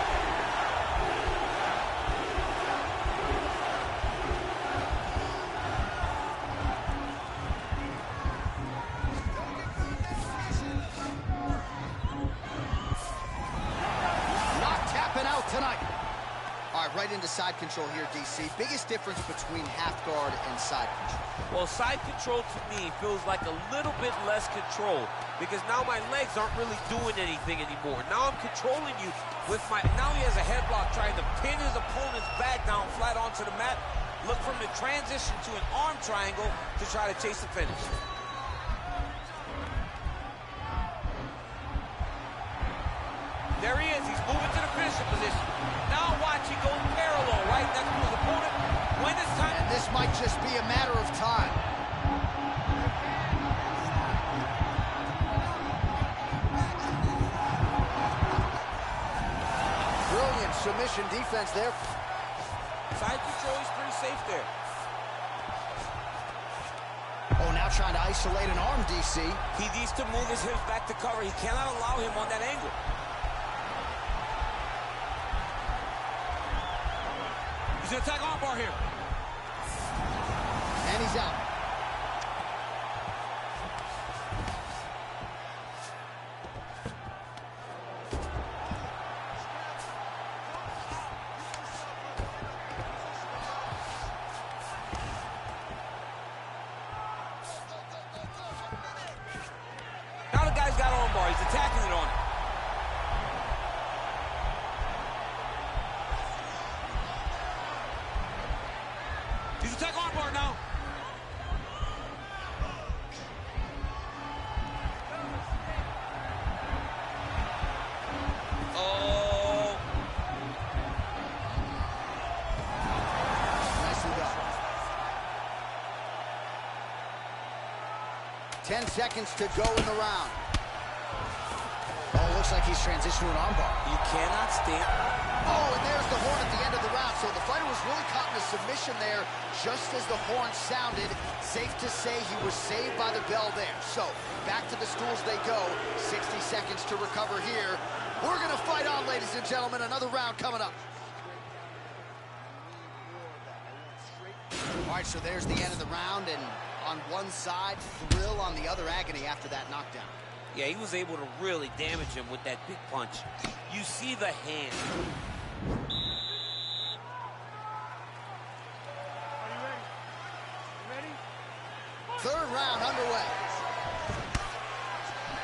Not tapping out tonight. All right, right into side control here, DC. Biggest difference between half guard and side control. Well, side control to me feels like a little bit less control because now my legs aren't really doing anything anymore. Now I'm controlling you with my... Now he has a headlock trying to pin his opponent's back down flat onto the mat. Look for him to transition to an arm triangle to try to chase the finish. There he is. He's moving to the finishing position. Now watch, he goes parallel, right? That's to his opponent. When it's time... And this might just be a matter of time. Brilliant submission defense there. Side control is pretty safe there. Oh, now trying to isolate an arm, DC. He needs to move his hips back to cover. He cannot allow him on that angle. He's going to attack armbar here. And he's out. armbar. He's attacking it on it. He's attacking armbar now. Oh. Nicely done. 10 seconds to go in the round. Oh, looks like he's transitioned to an armbar. You cannot stand. Oh, and there's the horn at the end of the round. So the fighter was really caught in a submission there just as the horn sounded. Safe to say he was saved by the bell there. So back to the stools they go. 60 seconds to recover here. We're going to fight on, ladies and gentlemen. Another round coming up. All right, so there's the end of the round. And on one side, thrill, on the other, agony after that knockdown. Yeah, he was able to really damage him with that big punch. You see the hand. Are you ready? You ready? Third round underway.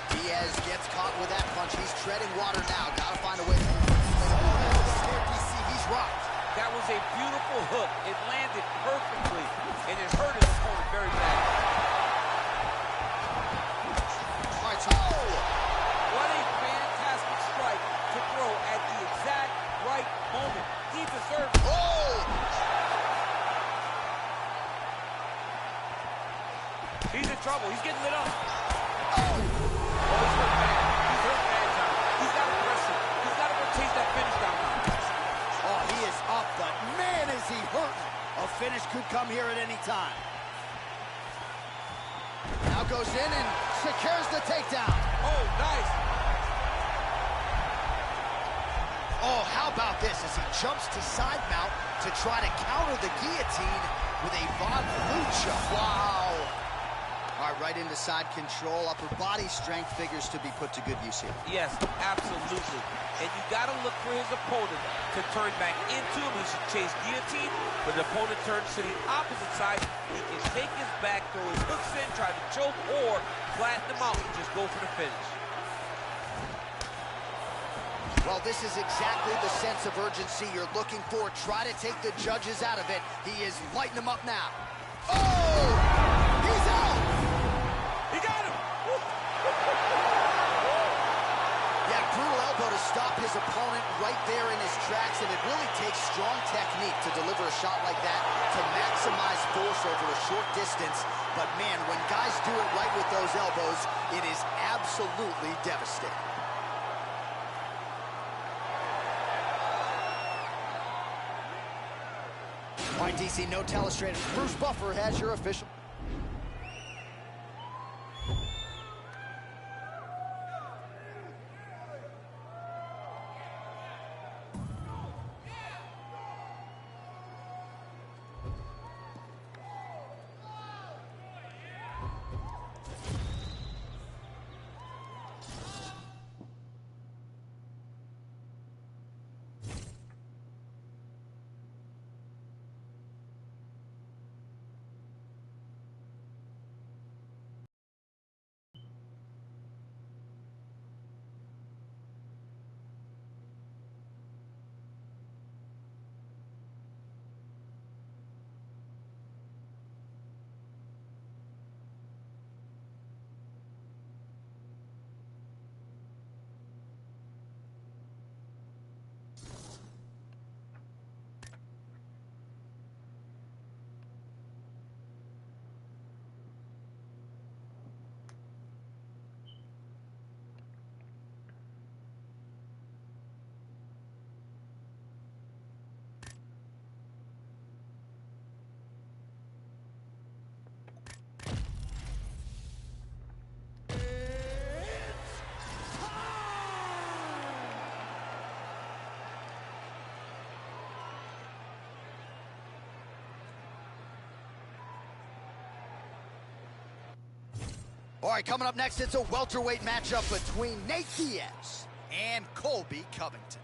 Diaz gets caught with that punch. He's treading water now. Gotta find a way. DC, he's rocked. That was a beautiful hook. It landed perfectly, and it hurt his opponent very bad. All right, so What a fantastic strike to throw at the exact right moment. He deserved it. oh! He's in trouble. He's getting lit up. Oh! Oh, he's hurt bad. He's hurt bad, John. He's got to press him. He's got to go chase that finish down now. Oh, he is up, but man, is he hurting. A finish could come here at any time. Now goes in and secures the takedown. Oh, nice. Oh, how about this as he jumps to side mount to try to counter the guillotine with a Von Lucha. Wow. All right, right into side control. Upper body strength figures to be put to good use here. Yes, absolutely. And you got to look for his opponent to turn back into him. He should chase guillotine. When the opponent turns to the opposite side, he can take his back, throw his hooks in, try to choke, or flatten him out and just go for the finish. Well, this is exactly the sense of urgency you're looking for. Try to take the judges out of it. He is lighting them up now. Oh! He's out! He got him! Yeah, brutal elbow to stop his opponent right there in his tracks, and it really takes strong technique to deliver a shot like that to maximize force over a short distance. But man, when guys do it right with those elbows, it is absolutely devastating. All right, DC, no telestrator. Bruce Buffer has your official. All right, coming up next, it's a welterweight matchup between Nate Diaz and Colby Covington.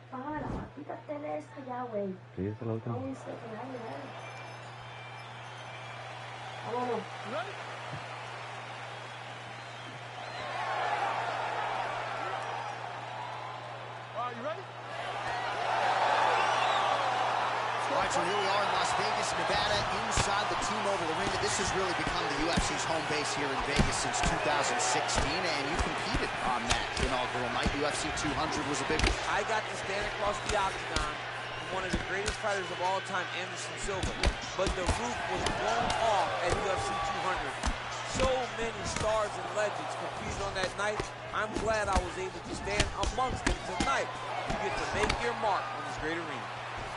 Para, quítate de esto ya, güey. Sí, esa es la última. Vámonos, que nadie ve. Vámonos. You ready? Are you ready? All right, so here we are in Las Vegas, Nevada, inside the T-Mobile Arena. This has really become the UFC's home base here in Vegas since 2016, and you competed on that inaugural night. UFC 200 was a big one. I got to stand across the octagon from one of the greatest fighters of all time, Anderson Silva. But the roof was blown off at UFC 200. So many stars and legends competed on that night. I'm glad I was able to stand amongst them tonight. You get to make your mark on this great arena.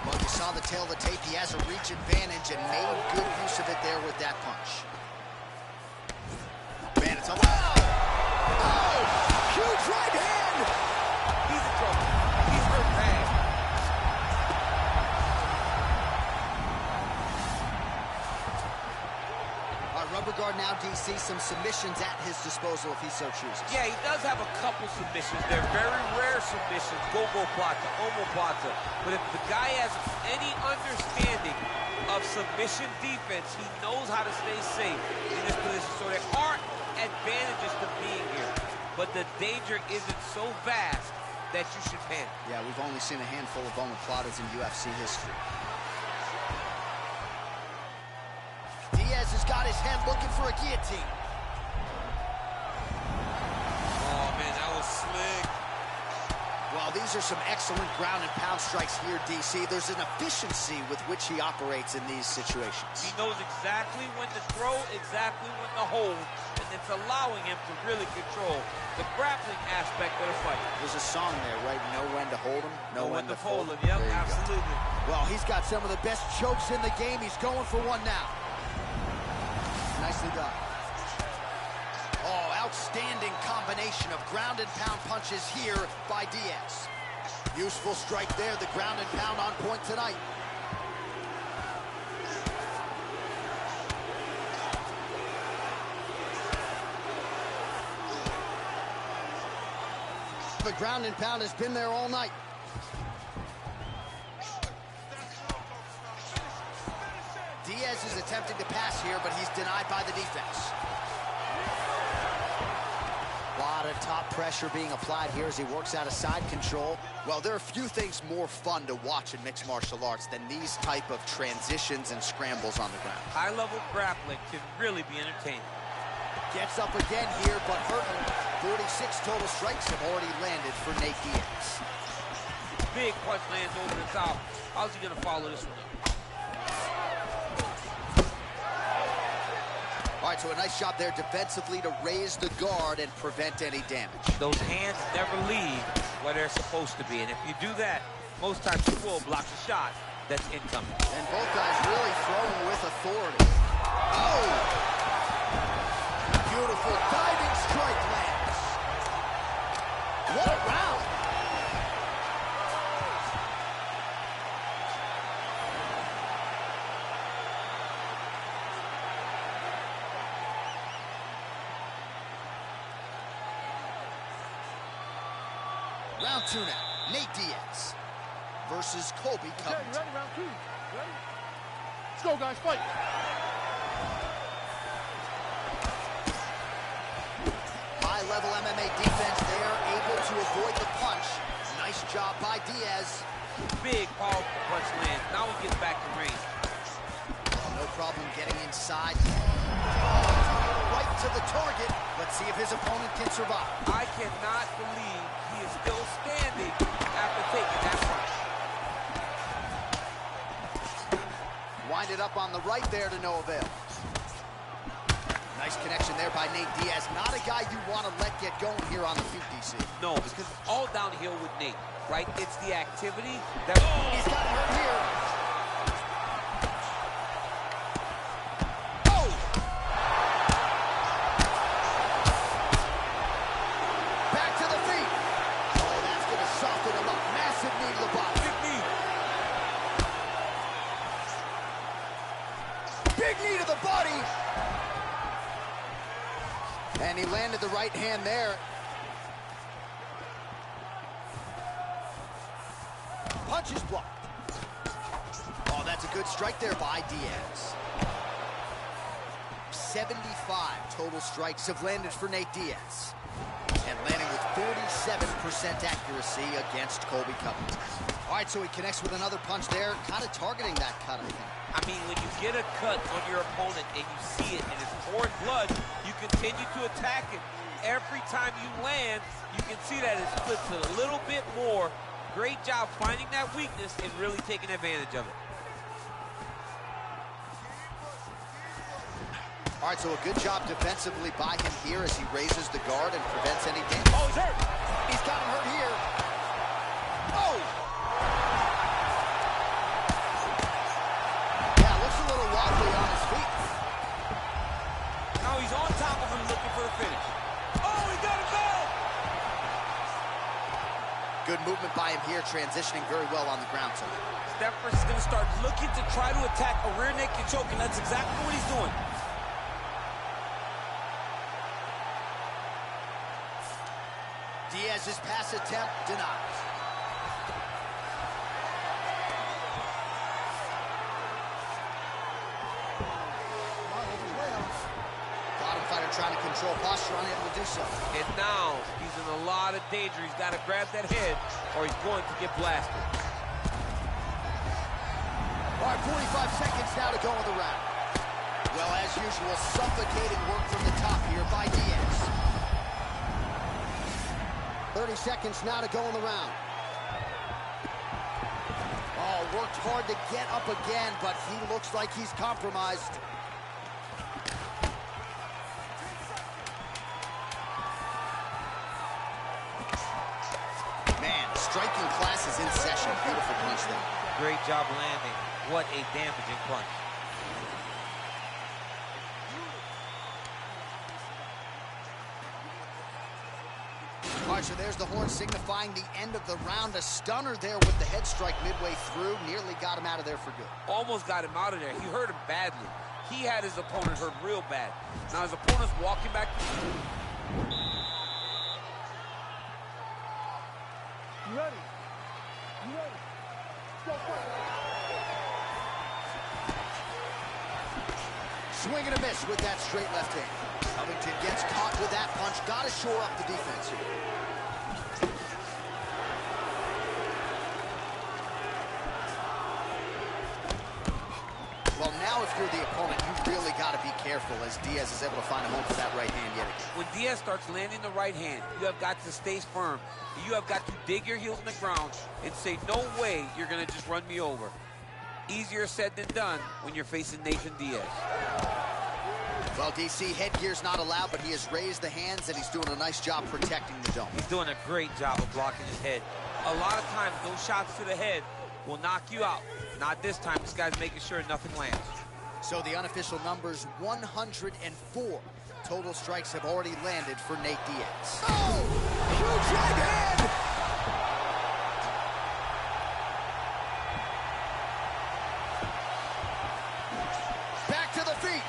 Well, you saw the tail of the tape. He has a reach advantage and made good use of it there with that punch. Man, it's a... Oh! Huge right hand! He's in trouble. He's hurt bad. All right, rubber guard now, DC. Some submissions at his disposal if he so chooses. Yeah, he does have a couple submissions. They're very rare submissions. Gogoplata, omoplata. But if the guy has any understanding of submission defense, he knows how to stay safe in this position. So there are advantages to being here. But the danger isn't so vast that you should panic. Yeah, we've only seen a handful of omoplatas in UFC history. Diaz has got his head looking for a guillotine. Oh, man, that was slick. Well, these are some excellent ground and pound strikes here, DC. There's an efficiency with which he operates in these situations. He knows exactly when to throw, exactly when to hold, and it's allowing him to really control the grappling aspect of the fight. There's a song there, right? Know when to hold him, know when to fold him. Yep, There you go. absolutely. Well, he's got some of the best chokes in the game. He's going for one now. Nicely done. Oh, outstanding combination of ground and pound punches here by Diaz. Useful strike there, the ground and pound on point tonight. The ground and pound has been there all night. Diaz is attempting to pass here, but he's denied by the defense. A lot of top pressure being applied here as he works out of side control. Well, there are few things more fun to watch in mixed martial arts than these type of transitions and scrambles on the ground. High-level grappling can really be entertaining. Gets up again here, but hurting. 46 total strikes have already landed for Nate Diaz. Big punch lands over the top. How's he going to follow this one up? All right, so a nice job there defensively to raise the guard and prevent any damage. Those hands never leave where they're supposed to be, and if you do that, most times you will block the shot that's incoming. And both guys really throwing with authority. Oh! Beautiful diving strike lands. What a round! Round two now. Nate Diaz versus Colby Okay, you Covington. ready? Round two. Ready? Let's go, guys. Fight. High-level MMA defense there, able to avoid the punch. Nice job by Diaz. Big, powerful punch lands. Now he gets back to range. No problem getting inside. Right to the target. Let's see if his opponent can survive. I cannot believe he is still standing after taking that punch. Winded up on the right there to no avail. Nice connection there by Nate Diaz. Not a guy you want to let get going here on the feet, DC. No, because it's all downhill with Nate, right? It's the activity that... He's got hurt here. Oh! Back to the feet. Oh, that's going to soften him up. Massive knee to the body. Big knee. Big knee to the body. And he landed the right hand there. Punch is blocked. Oh, that's a good strike there by Diaz. 75 total strikes have landed for Nate Diaz. And landing with 47% accuracy against Colby Covington. All right, so he connects with another punch there, kind of targeting that cut, I think. I mean, when you get a cut on your opponent and you see it and it's pouring blood, you continue to attack it. Every time you land, you can see that it splits a little bit more. Great job finding that weakness and really taking advantage of it. All right, so a good job defensively by him here as he raises the guard and prevents any damage. Oh, he's hurt. He's got him hurt here. Oh! Yeah, looks a little wobbly on his feet. Now he's on top of him looking for the finish. Oh, he got him down! Good movement by him here, transitioning very well on the ground tonight. Stepford is going to start looking to try to attack a rear naked choke, and that's exactly what he's doing. Diaz's pass attempt denies. Bottom fighter trying to control posture, unable to do so. And now he's in a lot of danger. He's got to grab that head or he's going to get blasted. All right, 45 seconds now to go in the round. Well, as usual, suffocating work from the top here by Diaz. 30 seconds now to go in the round. Oh, worked hard to get up again, but he looks like he's compromised. Man, striking class is in session. Beautiful punch there. Great job landing. What a damaging punch. All right, so there's the horn signifying the end of the round. A stunner there with the head strike midway through. Nearly got him out of there for good. Almost got him out of there. He hurt him badly. He had his opponent hurt real bad. Now his opponent's walking back. You ready? You ready? Let's go fight. Swing and a miss with that straight left hand. Covington gets caught with that punch. Got to shore up the defense here. Well, now if you're the opponent, you really got to be careful as Diaz is able to find a home for that right hand yet again. When Diaz starts landing the right hand, you have got to stay firm. You have got to dig your heels in the ground and say, no way you're going to just run me over. Easier said than done when you're facing Nathan Diaz. Well, DC, headgear's not allowed, but he has raised the hands, and he's doing a nice job protecting the dome. He's doing a great job of blocking his head. A lot of times, those shots to the head will knock you out. Not this time. This guy's making sure nothing lands. So the unofficial numbers, 104 total strikes have already landed for Nate Diaz. Oh! Huge right hand! Back to the feet.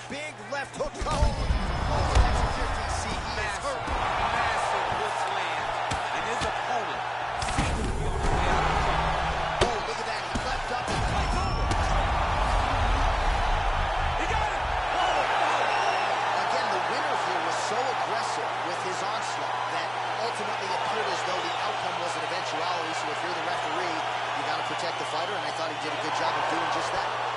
Big left hook coming. Oh, that's 50. See, he is hurt. Massive hooks land. And his opponent seems to be on the way out of the fight. Oh, look at that. He leapt up and fights over. He got it! Again, the winner here was so aggressive with his onslaught that ultimately appeared as though the outcome was an eventuality. So if you're the referee, you got to protect the fighter, and I thought he did a good job of doing just that.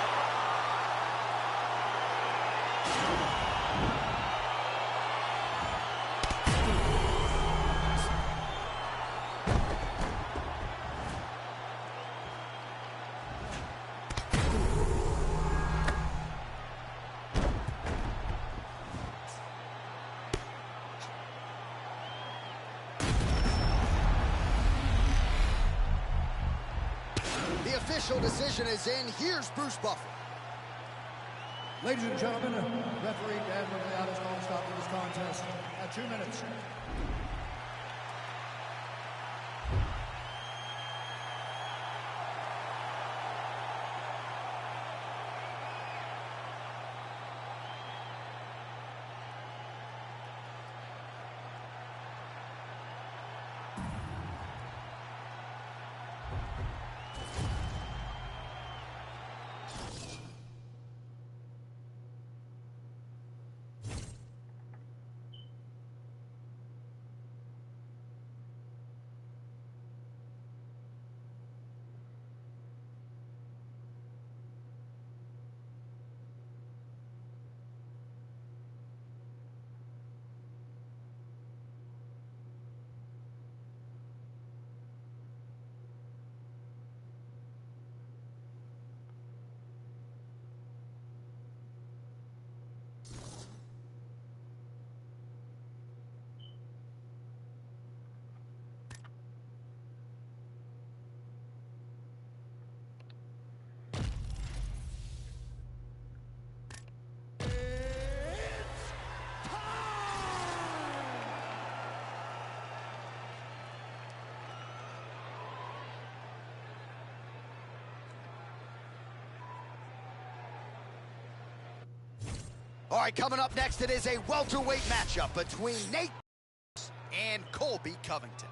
The official decision is in. Here's Bruce Buffer. Ladies and gentlemen, referee Dan Rigliotti has called a stop to this contest at 2 minutes. All right, coming up next, it is a welterweight matchup between Nate and Colby Covington.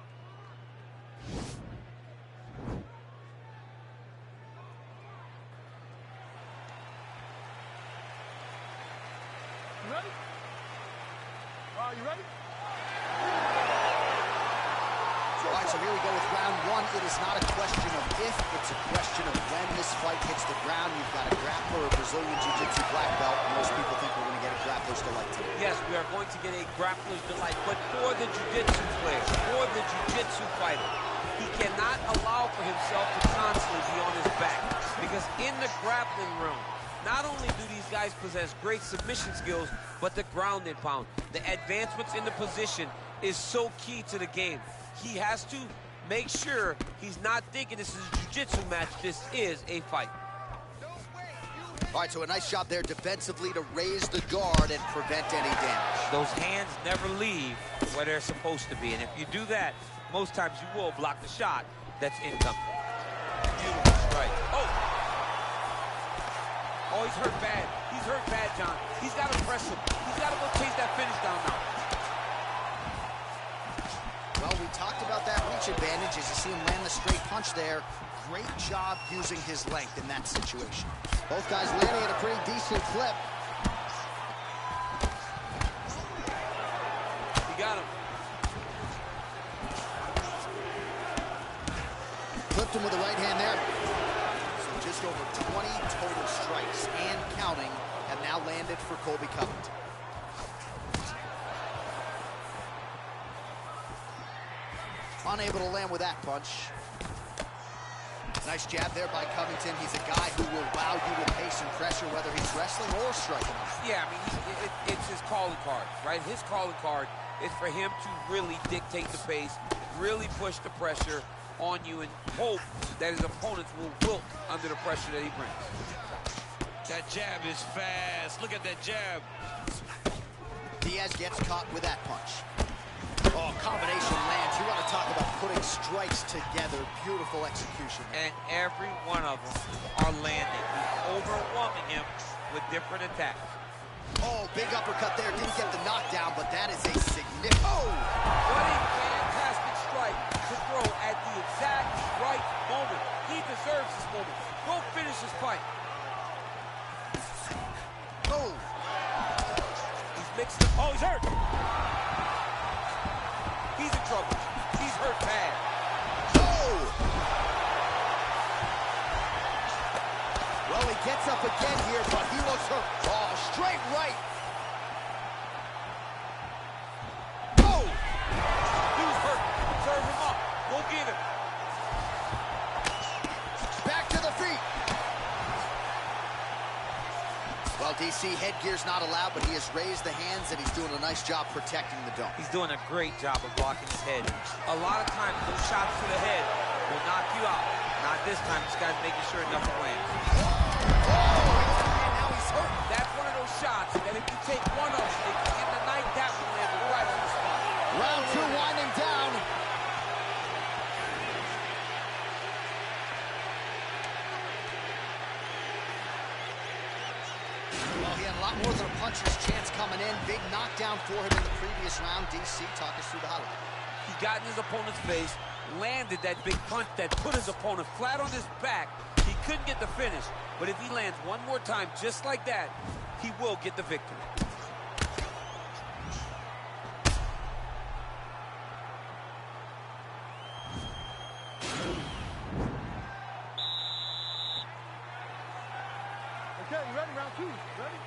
You ready? Are you ready? All right, so here we go with round one. It is not a question of if, it's a question of when this fight hits the ground. You've got a grappler, a Brazilian Jiu-Jitsu black belt. Most people think we're going to get a grappler's delight today. Yes, we are going to get a grappler's delight, but for the Jiu-Jitsu player, for the Jiu-Jitsu fighter, he cannot allow for himself to constantly be on his back, because in the grappling room, not only do these guys possess great submission skills, but the ground and pound. The advancements in the position is so key to the game. He has to make sure he's not thinking this is a jiu-jitsu match. This is a fight. All right, so a nice job there defensively to raise the guard and prevent any damage. Those hands never leave where they're supposed to be, and if you do that, most times you will block the shot that's incoming. Beautiful strike. Oh, he's hurt bad. He's hurt bad, John. He's got to press him. He's got to go chase that finish down now. Well, we talked about that reach advantage as you see him land the straight punch there. Great job using his length in that situation. Both guys landing at a pretty decent clip. He got him. Clipped him with the right hand there. So just over 20 total strikes and counting have now landed for Colby Covington. Unable to land with that punch. Nice jab there by Covington. He's a guy who will wow you with pace and pressure, whether he's wrestling or striking. Yeah, I mean, it's his calling card, right? His calling card is for him to really dictate the pace, really push the pressure on you, and hope that his opponents will wilt under the pressure that he brings. That jab is fast. Look at that jab. Diaz gets caught with that punch. Oh, combination lands. You want to talk about putting strikes together. Beautiful execution. And every one of them are landing. He's overwhelming him with different attacks. Oh, big uppercut there. Didn't get the knockdown, but that is a significant... Oh! What a fantastic strike to throw at the exact right moment. He deserves this moment. Go finish this fight. Oh! He's mixed up. Oh, he's hurt. He's in trouble. He's hurt bad. Oh! Well, he gets up again here, but he looks hurt. Oh, straight right. Oh! He's hurt. Serve him up. Go get him. Back to the feet. Well, DC, headgear's not allowed, but he has raised the hands, and he's doing a nice job protecting the dome. He's doing a great job of blocking his head. A lot of times, those shots to the head will knock you out. Not this time. This guy's making sure nothing lands. Oh, and now he's hurt. That's one of those shots that if you take one of them in the night, that will land right on the spot. Round two winding down. Well, he had a lot more than a puncher's chance coming in. Big knockdown for him in the previous round. DC, talk us through the highlight. He got in his opponent's face, landed that big punch that put his opponent flat on his back. He couldn't get the finish, but if he lands one more time just like that, he will get the victory. Okay, you ready? Round two. Ready?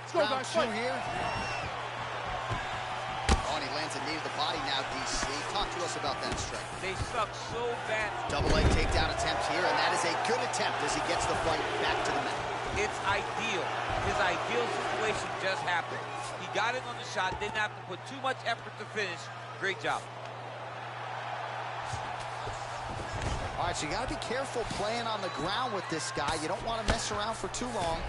Let's go, Round guys. two Fight. here. Oh, and he lands a knee to the body now, DC. Talk to us about that strike. They suck so bad. Double leg takedown attempt here, and that is a good attempt as he gets the fight back to the mat. It's ideal. His ideal situation just happened. He got it on the shot, didn't have to put too much effort to finish. Great job. All right, so you got to be careful playing on the ground with this guy. You don't want to mess around for too long.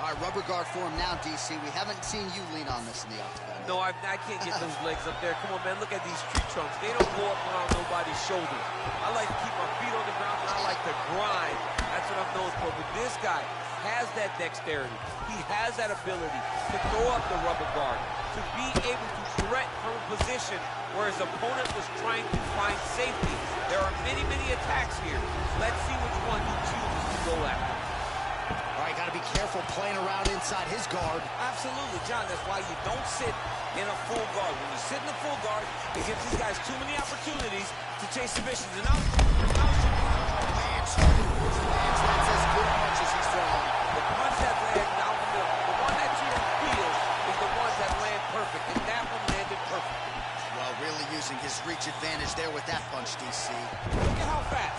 All right, rubber guard for him now, DC. We haven't seen you lean on this in the octagon. No, I can't get those legs up there. Come on, man, look at these tree trunks. They don't go up around nobody's shoulder. I like to keep my feet on the ground, and I like to grind. That's what I'm known for. But this guy, has that dexterity. He has that ability to throw up the rubber guard, to be able to threaten from a position where his opponent was trying to find safety. There are many, many attacks here. Let's see which one he chooses to go after. All right, got to be careful playing around inside his guard. Absolutely, John. That's why you don't sit in a full guard. When you sit in a full guard, it gives these guys too many opportunities to chase submissions. And now Lands as good punches he's throwing. the punch that lands down the middle, the one that you don't feel is the ones that land perfect, and that one landed perfect. Well, really using his reach advantage there with that punch, DC. Look at how fast.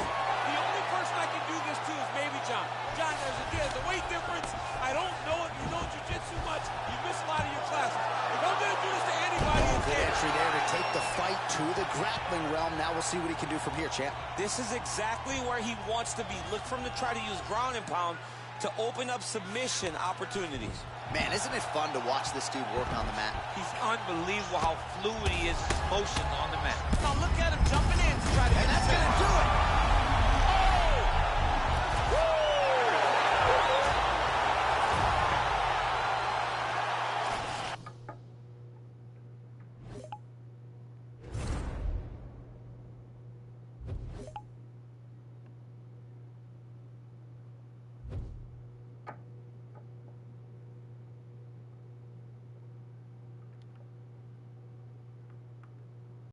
The only person I can do this to is maybe John. John, there's a weight difference. I don't know if you know jiu-jitsu much. You miss a lot of your classes. If I'm going to do this to anybody, it's Good him. entry there to take the fight to the grappling realm. Now we'll see what he can do from here, champ. This is exactly where he wants to be. Look for him to try to use ground and pound to open up submission opportunities. Man, isn't it fun to watch this dude work on the mat? He's unbelievable how fluid he is, his motion on the mat. Now look at him jumping in to try to get And that's going to do it.